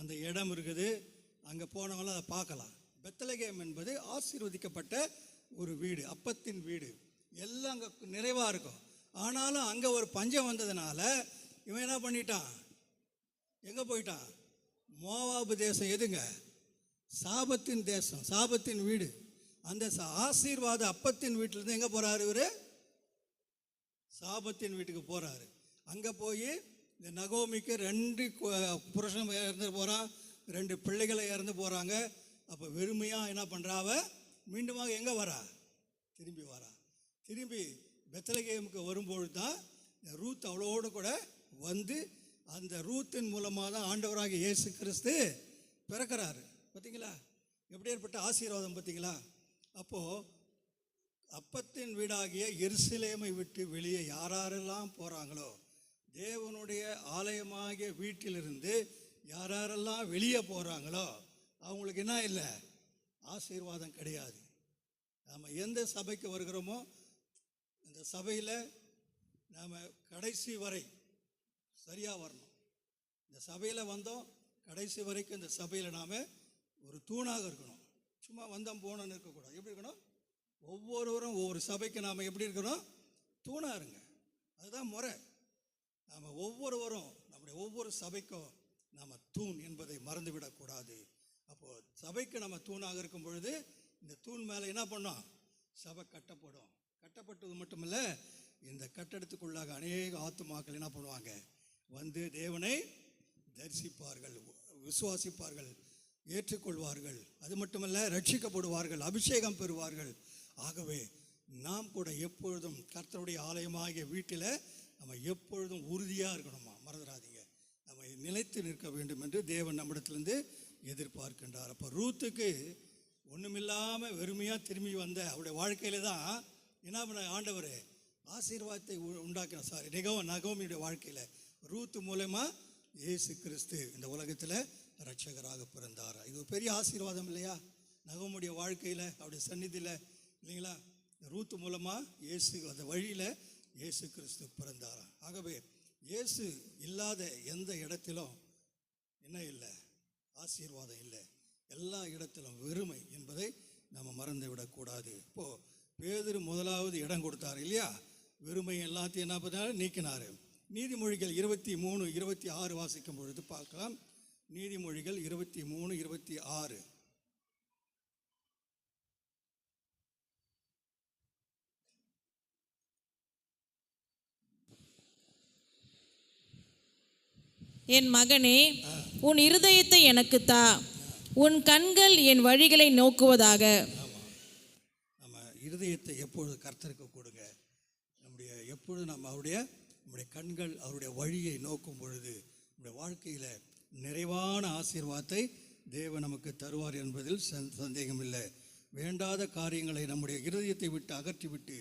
அந்த இடம் இருக்குது. அங்கே போனவங்களாம் அதை பார்க்கலாம். பெத்லகேம் என்பது ஆசீர்வதிக்கப்பட்ட ஒரு வீடு, அப்பத்தின் வீடு. எல்லாம் அங்கே நிறைவாக இருக்கும். ஆனாலும் அங்கே ஒரு பஞ்சம் வந்ததுனால இவன் என்ன பண்ணிட்டான்? எங்கே போயிட்டான்? மோவாபு தேசம். எதுங்க? சாபத்தின் தேசம், சாபத்தின் வீடு. அந்த ஆசீர்வாத அப்பத்தின் வீட்டிலேருந்து எங்கே போகிறாரு இவர்? சாபத்தின் வீட்டுக்கு போகிறாரு. அங்கே போய் இந்த நகோமிக்கு 2 புருஷன் இறந்து போகிறான், 2 பிள்ளைகளை இறந்து போகிறாங்க. அப்போ வெறுமையாக என்ன பண்ணுறாவ? மீண்டுமாக எங்கே வரா? திரும்பி வரா. திரும்பி பெத்லகேமுக்கு வரும்பொழுது தான் ரூத் அவளோடு கூட வந்து அந்த ரூத்தின் மூலமாக தான் ஆண்டவராக இயேசு கிறிஸ்து பிறக்கிறாரு. பார்த்தீங்களா எப்படி ஏற்பட்ட ஆசீர்வாதம்? பார்த்தீங்களா? அப்போது அப்பத்தின் வீடாகிய எருசலேமை விட்டு வெளியே யாரெல்லாம் போகிறாங்களோ, தேவனுடைய ஆலயமாகிய வீட்டிலிருந்து யாரெல்லாம் வெளியே போகிறாங்களோ அவங்களுக்கு என்ன இல்லை? ஆசீர்வாதம் கிடையாது. நாம் எந்த சபைக்கு வருகிறோமோ இந்த சபையில் நாம் கடைசி வரை சரியாக வரணும். இந்த சபையில் வந்தோம், கடைசி வரைக்கும் இந்த சபையில் நாம் ஒரு தூணாக இருக்கணும். சும்மா வந்தோம் போனோன்னு இருக்கக்கூடாது. எப்படி இருக்கணும்? ஒவ்வொருவரும் ஒவ்வொரு சபைக்கு நாம் எப்படி இருக்கணும்? தூணாக இருங்க. அதுதான் முறை. நாம் ஒவ்வொருவரும் நம்முடைய ஒவ்வொரு சபைக்கும் நாம் தூண் என்பதை மறந்துவிடக்கூடாது. அப்போது சபைக்கு நம்ம தூணாக இருக்கும் பொழுது இந்த தூண் மேலே என்ன பண்ணோம்? சபை கட்டப்படும். கட்டப்பட்டது மட்டுமில்ல, இந்த கட்டடத்துக்குள்ளாக அநேக ஆத்துமாக்கள் என்ன பண்ணுவாங்க? வந்து தேவனை தரிசிப்பார்கள், விசுவாசிப்பார்கள், ஏற்றுக்கொள்வார்கள். அது மட்டுமல்ல, ரட்சிக்கப்படுவார்கள், அபிஷேகம் பெறுவார்கள். ஆகவே நாம் கூட எப்பொழுதும் கர்த்தருடைய ஆலயமாகிய வீட்டில் நம்ம எப்பொழுதும் உறுதியாக இருக்கணுமா, மறந்துடாதீங்க. நம்ம நிலைத்து நிற்க வேண்டும் என்று தேவன் நம்மிடத்திலிருந்து எதிர்பார்க்கின்றார். அப்போ ரூத்துக்கு ஒன்றுமில்லாமல் வெறுமையாக திரும்பி வந்த அவருடைய வாழ்க்கையில தான் என்ன பண்ண ஆண்டவர் ஆசீர்வாதத்தை உண்டாக்கின. நகோமியுடைய வாழ்க்கையில் ரூத்து மூலமா இயேசு கிறிஸ்து இந்த உலகத்தில் இரட்சகராக பிறந்தார். இது ஒரு பெரிய ஆசீர்வாதம் இல்லையா? நகோமுடைய வாழ்க்கையில் அவருடைய சந்நிதியில் இல்லைங்களா, ரூத்து மூலமாக இயேசு அந்த வழியில் இயேசு கிறிஸ்து பிறந்தார். ஆகவே இயேசு இல்லாத எந்த இடத்திலும் என்ன இல்லை? ஆசீர்வாதம் இல்லை. எல்லா இடத்திலும் வெறுமை என்பதை நம்ம மறந்து விடக்கூடாது. இப்போது பேதுரு முதலாவது இடம் கொடுத்தார் இல்லையா? வெறுமை எல்லாத்தையும் என்ன பண்ணாரு? நீக்கினார். நீதிமொழிகள் 23:26 வாசிக்கும் பொழுது பார்க்கலாம். நீதிமொழிகள் 23:26. என் மகனே, உன் இருதயத்தை எனக்கு தா, உன் கண்கள் என் வழிகளை நோக்குவதாக. நம்ம இருதயத்தை எப்பொழுது கர்த்தருக்கு கொடுங்க. எப்பொழுது நம்ம நம்முடைய கண்கள் அவருடைய வழியை நோக்கும் பொழுது நம்முடைய வாழ்க்கையில் நிறைவான ஆசீர்வாதத்தை தேவன் நமக்கு தருவார் என்பதில் சந்தேகம் இல்லை. வேண்டாத காரியங்களை நம்முடைய இருதயத்தை விட்டு அகற்றிவிட்டு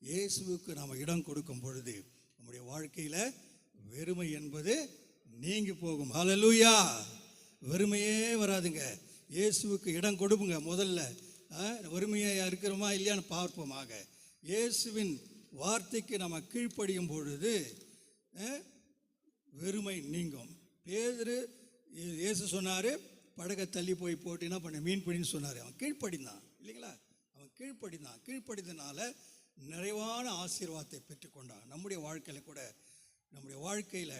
இயேசுவுக்கு நாம் இடம் கொடுக்கும் பொழுது நம்முடைய வாழ்க்கையில் வெறுமை என்பது நீங்கி போகும். ஹல்லேலூயா! வெறுமையே வராதுங்க. இயேசுவுக்கு இடம் கொடுப்புங்க. முதல்ல வெறுமையாக இருக்கிறோமா இல்லையான்னு பார்ப்போமாக. இயேசுவின் வார்த்தைக்கு நம்ம கீழ்ப்படியும் பொழுது வெறுமை நீங்கும். பேதுரு இயேசு சொன்னார், படகை தள்ளி போய் போட்டு என்ன பண்ண மீன் பிடின்னு சொன்னார். அவன் கீழ்ப்படிந்தான் இல்லைங்களா? அவன் கீழ்ப்படிந்தனால நிறைவான ஆசீர்வாதத்தை பெற்றுக்கொண்டான். நம்முடைய வாழ்க்கையில் கூட நம்முடைய வாழ்க்கையில்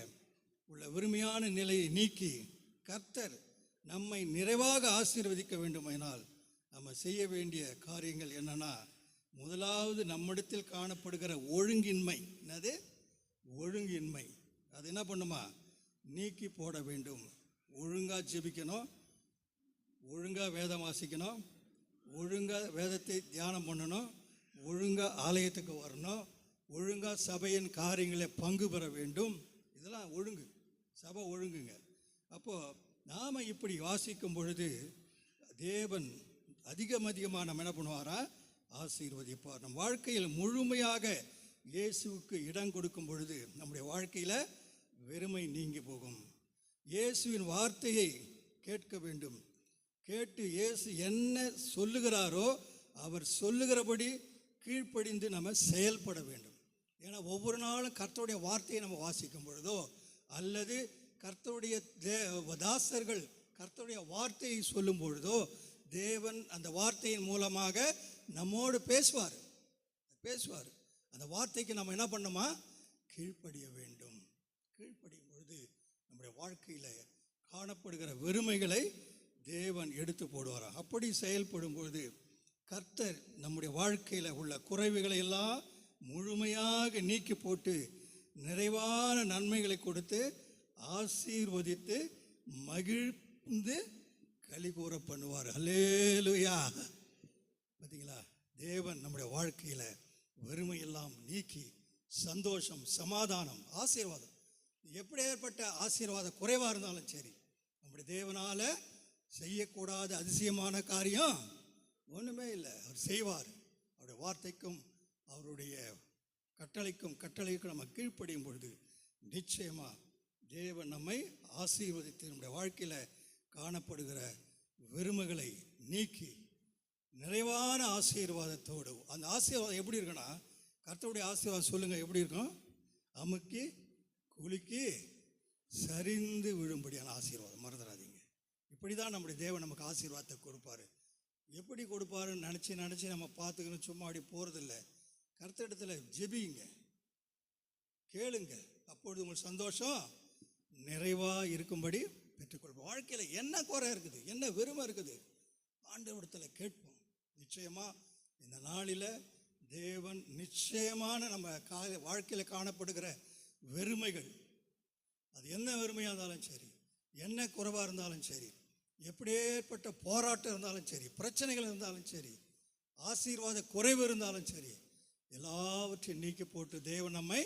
உள்ள வெறுமையான நிலையை நீக்கி கர்த்தர் நம்மை நிறைவாக ஆசீர்வதிக்க வேண்டுமானால் நம்ம செய்ய வேண்டிய காரியங்கள் என்னன்னா, முதலாவது நம்மிடத்தில் காணப்படுகிற ஒழுங்கின்மை. என்னது? ஒழுங்கின்மை. அது என்ன பண்ணுமா? நீக்கி போட வேண்டும். ஒழுங்காக ஜெபிக்கணும், ஒழுங்காக வேதம் வாசிக்கணும், ஒழுங்காக வேதத்தை தியானம் பண்ணணும், ஒழுங்காக ஆலயத்துக்கு வரணும், ஒழுங்காக சபையின் காரியங்களை பங்கு பெற வேண்டும். இதெல்லாம் ஒழுங்கு, சபை ஒழுங்குங்க. அப்போது நாம் இப்படி வாசிக்கும் பொழுது தேவன் அதிகமாக நம்ம என்ன பண்ணுவாரா? ஆசீர்வதிப்பார். நம் வாழ்க்கையில் முழுமையாக இயேசுவுக்கு இடம் கொடுக்கும் பொழுது நம்முடைய வாழ்க்கையில் வெறுமை நீங்கி போகும். இயேசுவின் வார்த்தையை கேட்க வேண்டும். கேட்டு இயேசு என்ன சொல்லுகிறாரோ அவர் சொல்லுகிறபடி கீழ்ப்படிந்து நம்ம செயல்பட வேண்டும். ஏன்னா ஒவ்வொரு நாளும் கர்த்தருடைய வார்த்தையை நம்ம வாசிக்கும் பொழுதோ அல்லது கர்த்தருடைய தாசர்கள் கர்த்தருடைய வார்த்தையை சொல்லும் பொழுதோ தேவன் அந்த வார்த்தையின் மூலமாக நம்மோடு பேசுவார். அந்த வார்த்தைக்கு நம்ம என்ன பண்ணணுமா? கீழ்ப்படிய வேண்டும். கீழ்ப்படியும் பொழுது நம்முடைய வாழ்க்கையில் காணப்படுகிற வெறுமைகளை தேவன் எடுத்து போடுவார். அப்படி செயல்படும் பொழுது கர்த்தர் நம்முடைய வாழ்க்கையில் உள்ள குறைவுகளை எல்லாம் முழுமையாக நீக்கி போட்டு நிறைவான நன்மைகளை கொடுத்து ஆசீர்வதித்து மகிழ்ந்து களி கூற பண்ணுவார். அல்லேலூயா! பார்த்தீங்களா? தேவன் நம்முடைய வாழ்க்கையில் வெறுமையெல்லாம் நீக்கி சந்தோஷம், சமாதானம், ஆசீர்வாதம், எப்படி ஏற்பட்ட ஆசீர்வாத குறைவாக இருந்தாலும் சரி, நம்முடைய தேவனால் செய்யக்கூடாத அதிசயமான காரியம் ஒன்றுமே இல்லை. அவர் செய்வார். அவருடைய வார்த்தைக்கும் அவருடைய கட்டளைக்கும் நம்ம கீழ்ப்படியும் பொழுது நிச்சயமாக தேவன் நம்மை ஆசீர்வதித்து நம்முடைய வாழ்க்கையில் காணப்படுகிற வெறுமைகளை நீக்கி நிறைவான ஆசீர்வாதத்தோடு, அந்த ஆசீர்வாதம் எப்படி இருக்குன்னா, கர்த்தருடைய ஆசீர்வாதம் சொல்லுங்கள் எப்படி இருக்கும்? அமுக்கி குலுக்கி சரிந்து விழும்படியான ஆசீர்வாதம். மறந்துடாதீங்க. இப்படி தான் நம்முடைய தேவன் நமக்கு ஆசீர்வாதத்தை கொடுப்பாரு. எப்படி கொடுப்பாருன்னு நினச்சி நம்ம பார்த்துக்கணும். சும்மா அப்படி போகிறதில்ல. கர்த்தரிடத்தில் ஜெபிங்க, கேளுங்க. அப்பொழுது உங்கள் சந்தோஷம் நிறைவாக இருக்கும்படி பெற்றுக்கொள்வோம். வாழ்க்கையில் என்ன குறை இருக்குது, என்ன வெறுமை இருக்குது, ஆண்டவரிடத்தில் கேட்போம். நிச்சயமாக இந்த நாளில் தேவன் நிச்சயமான நம்ம வாழ்க்கையில் காணப்படுகிற வெறுமைகள், அது என்ன வெறுமையாக இருந்தாலும் சரி, என்ன குறைவாக இருந்தாலும் சரி, எப்படியேற்பட்ட போராட்டம் இருந்தாலும் சரி, பிரச்சனைகள் இருந்தாலும் சரி, ஆசீர்வாத குறைவு இருந்தாலும் சரி, எல்லாவற்றையும் நீக்கி போட்டு தேவன் நம்மை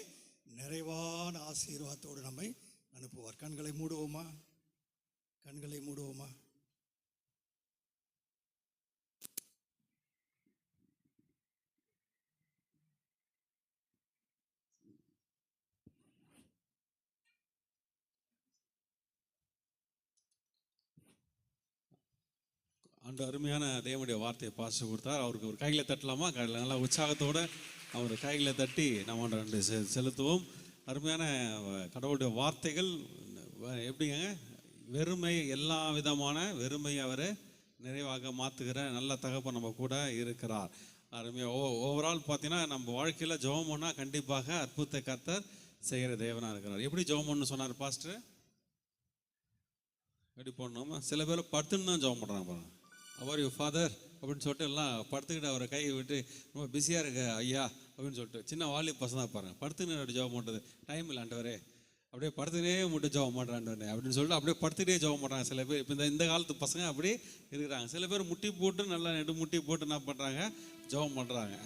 நிறைவான ஆசீர்வாதத்தோடு நம்மை அனுப்புவார். கண்களை மூடுவோமா? கண்களை மூடுவோமா? அந்த அருமையான தேவனுடைய வார்த்தையை பாச கொடுத்தார். அவருக்கு ஒரு கையில் தட்டலாமா? கையில் நல்லா உற்சாகத்தோடு அவர் கையில் தட்டி நம்ம ரெண்டு செலுத்துவோம். அருமையான கடவுளுடைய வார்த்தைகள் எப்படிங்க? வெறுமை, எல்லா விதமான வெறுமையை அவர் நிறைவாக மாற்றுகிற நல்ல தகப்பன் நம்ம கூட இருக்கிறார். அருமையாக ஓவரால் பார்த்தீங்கன்னா நம்ம வாழ்க்கையில் ஜெபம் பண்ணால் கண்டிப்பாக அற்புதத்தை கர்த்தர் செய்கிற தேவனாக இருக்கிறார். எப்படி ஜெபம் பண்ணணும்னு சொன்னார் பாஸ்டர்? எப்படி பண்ணணுமா? சில பேர் படுத்துன்னு தான் ஜெபம் பண்ணுறாங்க பாருங்க. அவர் யூ ஃபாதர் அப்படின்னு சொல்லிட்டு எல்லாம் படுத்துக்கிட்டு அவரை கையை விட்டு ரொம்ப பிஸியாக இருக்க ஐயா அப்படின்னு சொல்லிட்டு சின்ன வாலி பசங்க தான் பாருங்கள், படுத்துன்னு அப்படி ஜெபம் பண்ணுறது. டைம் இல்லை ஆண்டவரே, அப்படியே படுத்துக்கிட்டே மட்டும் ஜெபம் பண்ணுறாண்டவனே அப்படின்னு சொல்லிட்டு அப்படியே படுத்துக்கிட்டே ஜெபம் பண்ணுறாங்க சில பேர். இப்போ இந்த காலத்து பசங்க அப்படி இருக்கிறாங்க. சில பேர் முட்டி போட்டு நல்லா நெடு முட்டி போட்டு என்ன பண்ணுறாங்க, ஜெபம் பண்ணுறாங்க.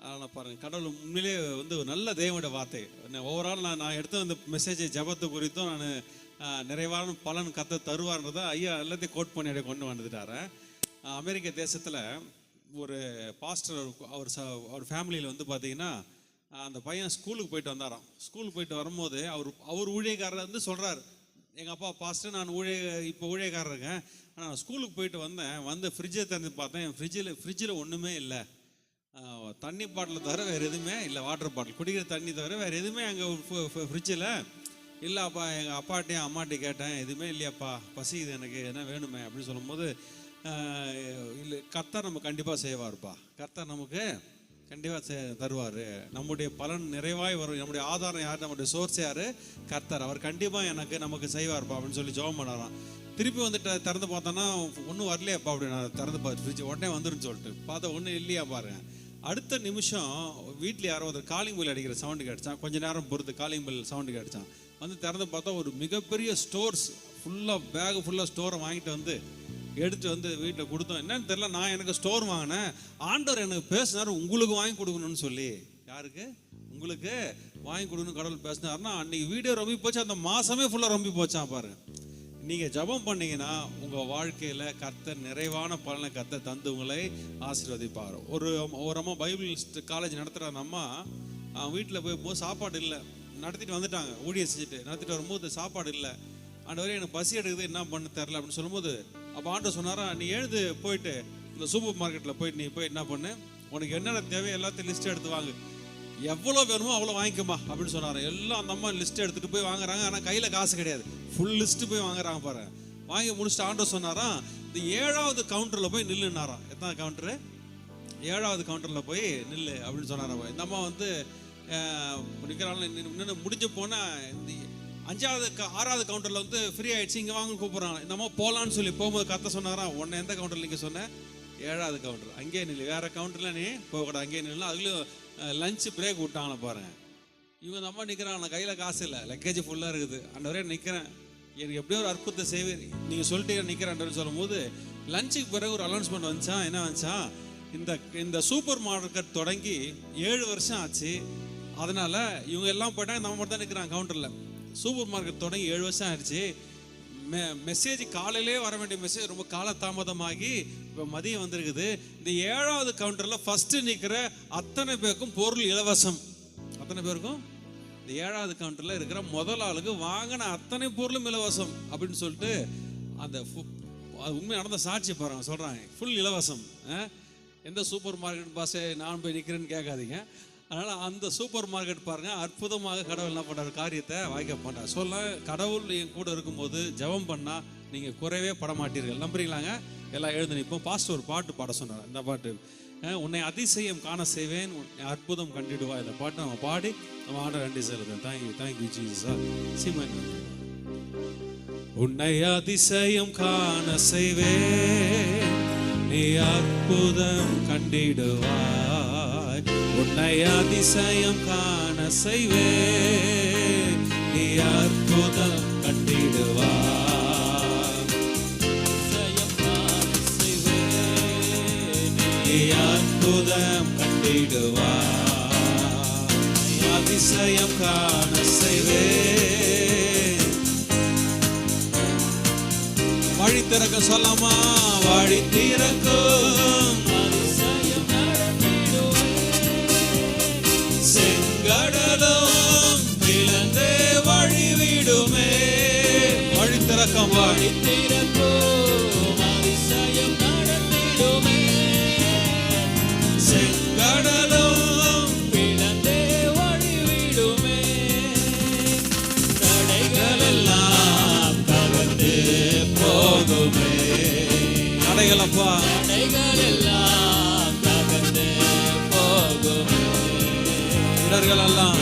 அதனால் பாருங்கள், கடவுள் உண்மையிலே ஒரு நல்ல தேவனுடைய வார்த்தை. ஓவரால் நான் எடுத்த அந்த மெசேஜ் ஜெபத்து குறித்தும் நான் நிறைவான பலன் கத்த தருவார்ன்றதை ஐயா எல்லாத்தையும் கோட் பண்ணி அப்படியே கொண்டு வந்துட்டாரு. அமெரிக்க தேசத்தில் ஒரு பாஸ்டர், அவர் ஃபேமிலியில் பார்த்தீங்கன்னா அந்த பையன் ஸ்கூலுக்கு போயிட்டு வந்தாராம். ஸ்கூலுக்கு போயிட்டு வரும்போது அவர் ஊழியக்காரர் சொல்கிறார், எங்கள் அப்பா பாஸ்டர், நான் இப்போ ஊழியக்காரருங்க, ஆனால் ஸ்கூலுக்கு போயிட்டு வந்து ஃப்ரிட்ஜை திறந்து பார்த்தேன், ஃப்ரிட்ஜில் ஒன்றுமே இல்லை, தண்ணி பாட்டில் தவிர வேறு எதுவுமே இல்லை, வாட்டர் பாட்டில் குடிக்கிற தண்ணி தவிர வேறு எதுவுமே அங்கே ஃப்ரிட்ஜில் இல்லைப்பா. எங்கள் அப்பாட்டையும் அம்மாட்டையும் கேட்டேன், எதுவுமே இல்லையாப்பா, பசிக்குது எனக்கு, என்ன வேணுமே அப்படின்னு சொல்லும்போது, இல்லை கர்த்தர் நம்ம கண்டிப்பாக செய்வார்ப்பா, கர்த்தர் நமக்கு கண்டிப்பாக தருவார், நம்முடைய பலன் நிறைவாய் வரும், நம்முடைய ஆதாரம் யார், நம்முடைய சோர்ஸ் யார், கர்த்தர், அவர் கண்டிப்பாக நமக்கு செய்வார்ப்பா அப்படின்னு சொல்லி ஜெபம் பண்ணாராம். திருப்பி வந்துட்டு திறந்து பார்த்தோன்னா ஒன்றும் வரலையாப்பா அப்படின்னு திறந்து பார்த்து ஃப்ரிட்ஜ் உடனே வந்துருன்னு சொல்லிட்டு பார்த்தா ஒன்றும் இல்லையா பாருங்க. அடுத்த நிமிஷம் வீட்டில் யாரோ ஒரு காலிங் பில் அடிக்கிற சவுண்டு கிடச்சான். கொஞ்சம் நேரம் பொறுத்து காலிங் பில் சவுண்டு கிடச்சான். திறந்து பார்த்தா ஒரு மிகப்பெரிய ஸ்டோர்ஸ் ஃபுல்லாக, பேகு ஃபுல்லாக ஸ்டோரை வாங்கிட்டு எடுத்துட்டு வீட்டில் கொடுத்தோம். என்னன்னு தெரியல, நான் எனக்கு ஸ்டோர் வாங்கினேன், ஆண்டவர் எனக்கு பேசினார் உங்களுக்கு வாங்கி கொடுக்கணும்னு சொல்லி. யாருக்கு? உங்களுக்கு வாங்கி கொடுக்கணும் கடவுள் பேசினார்னா அன்றைக்கி வீடியோ ரொம்ப போச்சு, அந்த மாதமே ஃபுல்லாக ரொம்ப போச்சான் பாருங்க. நீங்கள் ஜெபம் பண்ணீங்கன்னா உங்கள் வாழ்க்கையில் கர்த்தர் நிறைவான பலனை கர்த்தர் தந்து உங்களை ஆசீர்வதிப்பார். ஒரு அம்மா பைபிள் காலேஜ் நடத்துகிற அந்த அம்மா வீட்டில் போகும்போது சாப்பாடு இல்லை, நடத்திட்டு வந்துட்டாங்க, ஊழியர் செஞ்சுட்டு நடத்திட்டு வரும்போது சாப்பாடு இல்லை, ஆண்டவரே எனக்கு பசி எடுக்குது, என்ன பண்ண தெரில அப்படின்னு சொல்லும்போது, அப்போ ஆண்டவர் சொன்னாரா, நீ எழுந்து போயிட்டு இந்த சூப்பர் மார்க்கெட்டில் போயிட்டு நீ போய் என்ன பண்ணு, உனக்கு என்னென்ன தேவை எல்லாத்தையும் லிஸ்ட் எடுத்து வாங்கு, எவ்வளோ வேணுமோ அவ்வளோ வாங்கிக்கோமா அப்படின்னு சொன்னார். எல்லாம் அந்த அம்மா லிஸ்ட் எடுத்துகிட்டு போய் வாங்குறாங்க. ஆனால் கையில் காசு கிடையாது, ஃபுல் லிஸ்ட்டு போய் வாங்குறாங்க பாரு. வாங்கி முடிச்சுட்டு ஆண்டவர் சொன்னாராம், இந்த 7வது கவுண்டரில் போய் நில்லுன்னாராம். எத்தனை கவுண்டரு? 7வது கவுண்டரில் போய் நில்லு அப்படின்னு சொன்னாராம். இந்த அம்மா நிற்கிறாங்க. முடிஞ்ச போனால் இந்த 6வது கவுண்டரில் ஃப்ரீ ஆகிடுச்சு, இங்கே வாங்க கூப்பிட்றாங்க. இந்த அம்மா போகலான்னு சொல்லி போகும்போது கத்த சொன்னாராம், உன்னை எந்த கவுண்டரில் நீங்கள் சொன்னேன்? 7வது கவுண்டர். அங்கேயே நில்லு, வேறு கவுண்டரில் நீ போகக்கூடாது, அங்கேயே நில்லு. அதுலேயும் லஞ்சு பிரேக் விட்டாங்கள பாருங்கள். இவங்க அந்த அம்மா நிற்கிறாங்க, நான் கையில் காசு இல்லை, லக்கேஜ் ஃபுல்லாக இருக்குது, ஆண்டவரே நிற்கிறேன், எனக்கு எப்படியோ ஒரு அற்புதத்தை செய்வேன், நீங்கள் சொல்லிட்டு நிற்கிறேன் சொல்லும்போது லஞ்சுக்கு பிறகு ஒரு அனௌன்ஸ்மெண்ட் வந்துச்சான். என்ன வந்துச்சான்? இந்த சூப்பர் மார்க்கெட் தொடங்கி 7 வருஷம் ஆச்சு, அதனால் இவங்க எல்லாம் போயிட்டாங்க, நம்ம மட்டும் தான் நிற்கிறாங்க கவுண்டரில். சூப்பர் மார்க்கெட் தொடங்கி 7 வருஷம் ஆயிடுச்சு. மெசேஜ் காலையிலே வர வேண்டிய மெசேஜ் ரொம்ப காலதாமதமாகி இப்போ மதியம் வந்திருக்குது. இந்த 7வது கவுண்டரில் ஃபஸ்ட்டு நிற்கிற அத்தனை பேருக்கும் பொருள் இலவசம். அத்தனை பேருக்கும் இந்த 7வது கவுண்டரில் இருக்கிற முதல் ஆளுக்கு வாங்கின அத்தனை பொருளும் இலவசம் அப்படின்னு சொல்லிட்டு அந்த உண்மை நடந்த சாட்சி பாருங்க, சொல்கிறாங்க ஃபுல் இலவசம். எந்த சூப்பர் மார்க்கெட் பாஸே நான் போய் நிற்கிறேன்னு கேட்காதீங்க. அதனால் அந்த சூப்பர் மார்க்கெட் பாருங்கள், அற்புதமாக கடவுள் என்ன பண்ணுற காரியத்தை வாய்க்க பண்ணுறார். சொல்ல கடவுள் என் கூட இருக்கும்போது ஜெபம் பண்ணால் நீங்கள் குறைவே படமாட்டீர்கள். நம்புறீங்களாங்க? எல்லாம் எழுந்து நிற்போம். பாஸ்டர் ஒரு பாட்டு பாட சொன்னார். இந்த பாட்டு, உன்னை அதிசயம் காண செய்வேன், அற்புதம் கண்டிடுவா. இந்த பாட்டு நம்ம பாடி நம்ம ஆண்டவர் நன்றி செலுத்தேன். Thank you Jesus. சீமன் உன்னை அதிசயம் காண செய்வேன், நீ அற்புதம் கண்டிடுவாய். உன்னை அதிசயம் காண செய்வேன், நீ அற்புதம் கண்டிடுவாய். அதிசயம் காண செய்வேன், நீ அற்புதம் கண்டிடுவாய். அதிசயம் காண செய்வேன். வழி திறக்க சொல்லாமா? வழி திறக்கும், அதிசயம் நடத்திடுவேன். செங்கடலும் பிளந்தே வழி விடுமே. வழி திறக்கும், வழி திறக்கும், அதிசயம் நடத்திடுமே. செங்கடலும் பிளந்தே வழி விடுமே. தடைகள் எல்லாம் தகர்ந்து போகுமே. தடைகள் அப்பா, தடைகள் எல்லாம் தகர்ந்து போகுமே. இடர்கள் எல்லாம்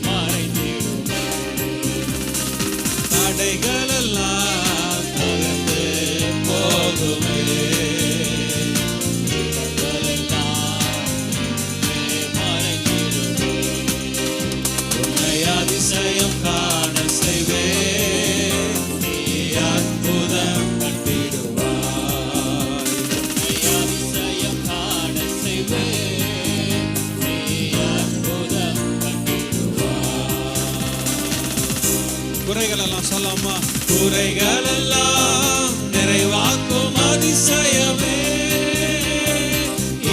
மறைந்திடுமே. தடைகள் எல்லாம் தகர்ந்து போகுமே. இடர்கள் எல்லாம் மறைந்திடுமே. உன்னை அதிசயம் காண செய்வேன், நீ அற்புதம் கண்டிடுவாய். உன்னை அதிசயம் காண செய்வேன், நீ அற்புதம் கண்டிடுவாய். குறைகள் எல்லாம் சொல்லாமா? குறைகள் எல்லாம் நிறைவாக்கும் அதிசயமே.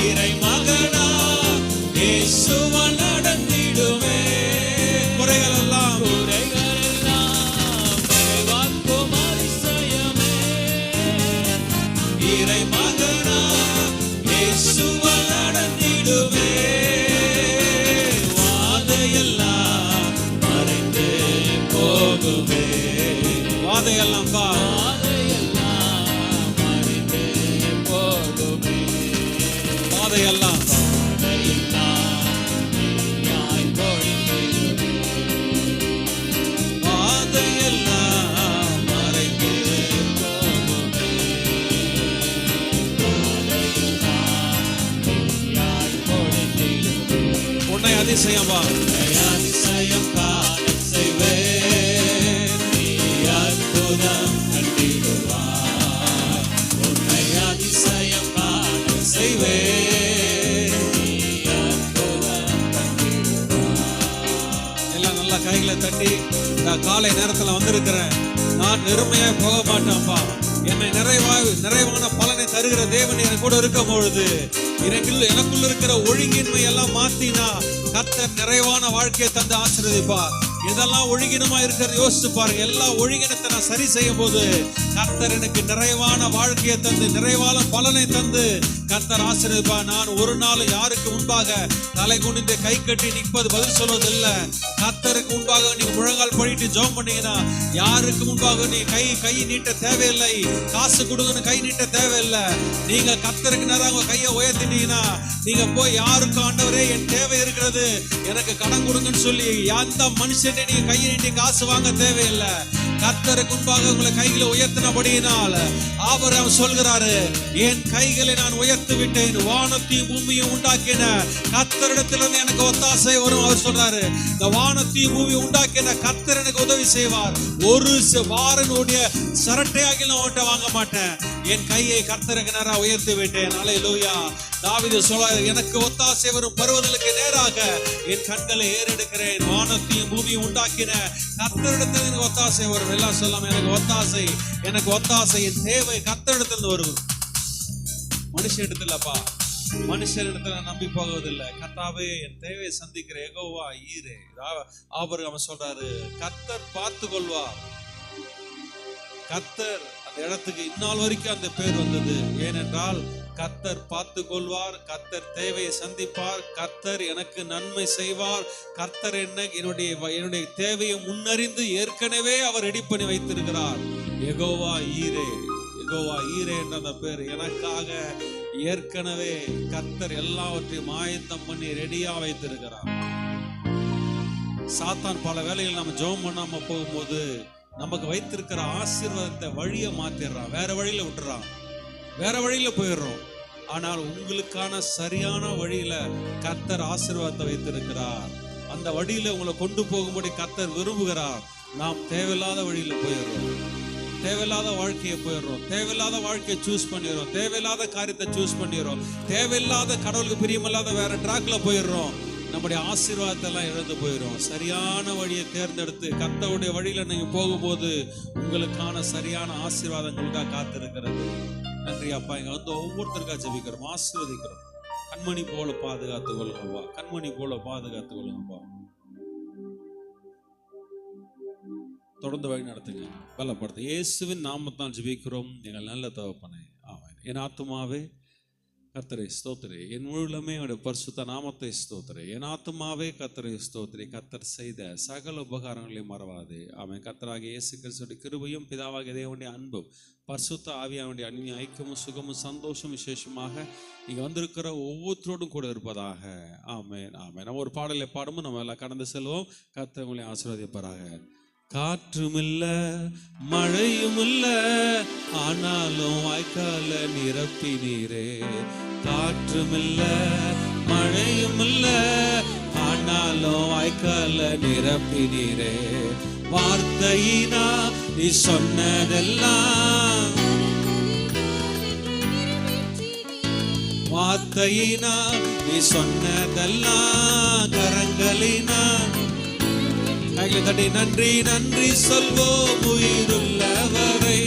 இறை மகனா இயேசுவா நடந்திடுமே. குறைகள் எல்லாம் நிறைவாக்கும் அதிசயமே. இறை மகனா இயேசுவா நடந்திடுமே. வாதையெல்லாம் மறைந்து போகுமே. வாதையெல்லாம் பா, வாதையெல்லாம் மறைந்து போகுமே. வாதையெல்லாம் வாதையெல்லாம் மறைந்து போகுமே. உன்னை அதிசயம் வா, அதிசயம் காண செய்வேன், நீ அற்புதம் கண்டிடுவாய். உன்னை அதிசயம் காண செய்வேன், நீ அற்புதம் கண்டிடுவாய். எல்லாம் நல்லா கைகளை தட்டி, நான் காலை நேரத்தில் வந்திருக்கிறேன், நான் வெறுமையாய் போக மாட்டேன்ப்பா. என்னை நிறைவான பலனை தருகிற தேவன் எனக்கு கூட இருக்கும் பொழுது எனக்குள்ள இருக்கிற ஒழுங்கின்மை எல்லாம் மாத்தினா கர்த்தர் நிறைவான வாழ்க்கையை தந்து ஆசீர்வதிப்பா. இதெல்லாம் ஒழுங்கினமா இருக்கிறது யோசிச்சு பாருங்க. எல்லா ஒழுங்கினத்தை நான் சரி செய்யும் போது கர்த்தர் எனக்கு நிறைவான வாழ்க்கையை தந்து நிறைவான பலனை தந்து கர்த்தர் ஆசீர்வதிப்பா. நான் ஒரு நாள் யாருக்கு முன்பாக தலை குனிந்து கை கட்டி நிற்பது பதில் சொல்வதில்லை. கர்த்தருக்கு முன்பாக நீங்க முழங்கால் படிட்டு ஜெபம் பண்ணீங்கன்னா யாருக்கு முன்பாக நீ கை நீட்ட தேவையில்லை. காசு கொடுக்கணும் கை நீட்ட தேவையில்லை. நீங்க கர்த்தருக்கு நேராக கையை உயர்த்திட்டீங்கன்னா நீங்க போய் யாருக்கும் ஆண்டவரே என் தேவை இருக்கிறது எனக்கு கடன் கொடுங்கன்னு சொல்லி எந்த மனுஷனே நீங்க கையை நீட்டி காசு வாங்க தேவையில்லை. கர்த்தருக்கு முன்பாக உங்களை கைகளை உயர்த்தினபடியினால் ஆபிரகாம் சொல்கிறாரு, என் கைகளை நான் உயர்த்தி விட்டேன், வானத்தையும் பூமியும் உண்டாக்கின கர்த்தரிடத்திலிருந்து எனக்கு ஒத்தாசை வரும். அவர் சொல்றாரு, இந்த வானத்தையும் பூமியும் உண்டாக்கின கர்த்தர் எனக்கு உதவி செய்வார். ஒரு வாரனுடைய சரட்டையாகி நான் ஓட்ட வாங்க மாட்டேன். என் கையை கர்த்தருக்கு நேராக உயர்த்தி விட்டேன். அல்லேலூயா. தாவீது சொல்றாரு, எனக்கு ஒத்தாசை வரும் பருவதற்கு நேராக என் கண்களை ஏறெடுக்கிறேன். வானத்தையும் பூமியும் உண்டாக்கின கர்த்தரிடத்தில் எனக்கு ஒத்தாசை வரும். எல்லாம் சொல்லாம, எனக்கு ஒத்தாசை என் தேவை கர்த்தரிடத்தில் வரும். மனுஷன் இடத்துலப்பா, மனுஷன் இடத்துல நம்பி போவதில்லை. கர்த்தாவே என் தேவையை சந்திக்கிற யெகோவா ஈரே. ஆபிரகாம் சொல்றாரு, கர்த்தர் பார்த்து கொள்வார். கர்த்தர் அந்த இடத்துக்கு இந்நாள் வரைக்கும் அந்த பேர் வந்தது. ஏனென்றால் கர்த்தர் பார்த்து கொள்வார், கர்த்தர் தேவையை சந்திப்பார், கர்த்தர் எனக்கு நன்மை செய்வார், கர்த்தர் என்னுடைய தேவையை முன்னறிந்து ஏற்கனவே அவர் ரெடி பண்ணி வைத்திருக்கிறார். யெகோவா ஈரே, யெகோவா ஈரே என்ற அந்த பேர் எனக்காக ஏற்கனவே கர்த்தர் எல்லாவற்றையும் ஆயத்தம் பண்ணி ரெடியா வைத்திருக்கிறார். சாத்தான் பல வேளைகள் நம்ம ஜெபம் பண்ணாம போகும்போது நமக்கு வைத்திருக்கிற ஆசீர்வாதத்தை வழியை மாத்திடுறான், வேற வழியில விட்டுறான், வேற வழியில போயிடுறோம். ஆனால் உங்களுக்கான சரியான வழியில கர்த்தர் ஆசீர்வாதத்தை வைத்திருக்கிறார். அந்த வழியில உங்களை கொண்டு போகும்படி கர்த்தர் விரும்புகிறார். நாம் தேவையில்லாத வழியில போயிடுறோம், தேவையில்லாத வாழ்க்கையை போயிடுறோம், தேவையில்லாத வாழ்க்கையை சூஸ் பண்ணிடுறோம், தேவையில்லாத காரியத்தை சூஸ் பண்ணிடுறோம், தேவையில்லாத கடவுளுக்கு பிரியமில்லாத வேற ட்ராக்ல போயிடுறோம். நம்முடைய ஆசீர்வாதத்தை எல்லாம் இழந்து போயிடும். சரியான வழியை தேர்ந்தெடுத்து கர்த்தருடைய வழியில நீங்க போகும்போது உங்களுக்கான சரியான ஆசீர்வாதங்களுக்காக காத்திருக்கிறது. நன்றி அப்பா. இங்க வந்து ஒவ்வொருத்தருக்கா ஜெபிக்கிறோம், ஆசீர்வதிக்கிறோம். கண்மணி போல பாதுகாத்து கொள்ளுங்கப்பா, கண்மணி போல பாதுகாத்து கொள்ளுங்கப்பா. தொடர்ந்து வழி நடத்துங்க, பலப்படுத்த இயேசுவின் நாமத்தால் ஜெபிக்கிறோம் எங்கள் நல்ல தகப்பனே, ஆமென். என் ஆத்துமாவே கர்த்தரை ஸ்தோத்திரே, என் முழுமே அவருடைய பரிசுத்த நாமத்தை ஸ்தோத்திரே. என் ஆத்துமாவே கர்த்தரை ஸ்தோத்திரே. கர்த்தர் செய்த சகல உபகாரங்களையும் மறவாதே. ஆமென். கர்த்தராகிய இயேசு கிறிஸ்துவின் கிருபையும் பிதாவாகிய தேவனுடைய அன்பும் பரிசுத்த ஆவியானுடைய அந்நிய ஐக்கியமும் சுகமும் சந்தோஷம் விசேஷமாக இங்கே வந்திருக்கிற ஒவ்வொருத்தரோடும் கூட இருப்பதாக. ஆமென், ஆமென். நம்ம ஒரு பாடலை பாடும்போது நம்ம எல்லாம் கடந்து செல்வோம். கர்த்தர் உங்களை ஆசீர்வதிப்பாராக. காற்றுமில்ல மழையுமில்ல, ஆனாலும் வாய்க்கால நிரப்பினீரே. காற்றுமில்ல மழையுமில்ல, ஆனாலும் வாய்க்கால நிரப்பினீரே. வார்த்தையினா நீ சொன்னதெல்லாம், வார்த்தையினா நீ சொன்னதெல்லாம், கரங்களினா தட்டி நன்றி நன்றி சொல்வோம் உயிருள்ளவரை.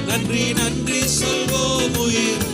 நன்றி நன்றி சொல்வோம் உயிர்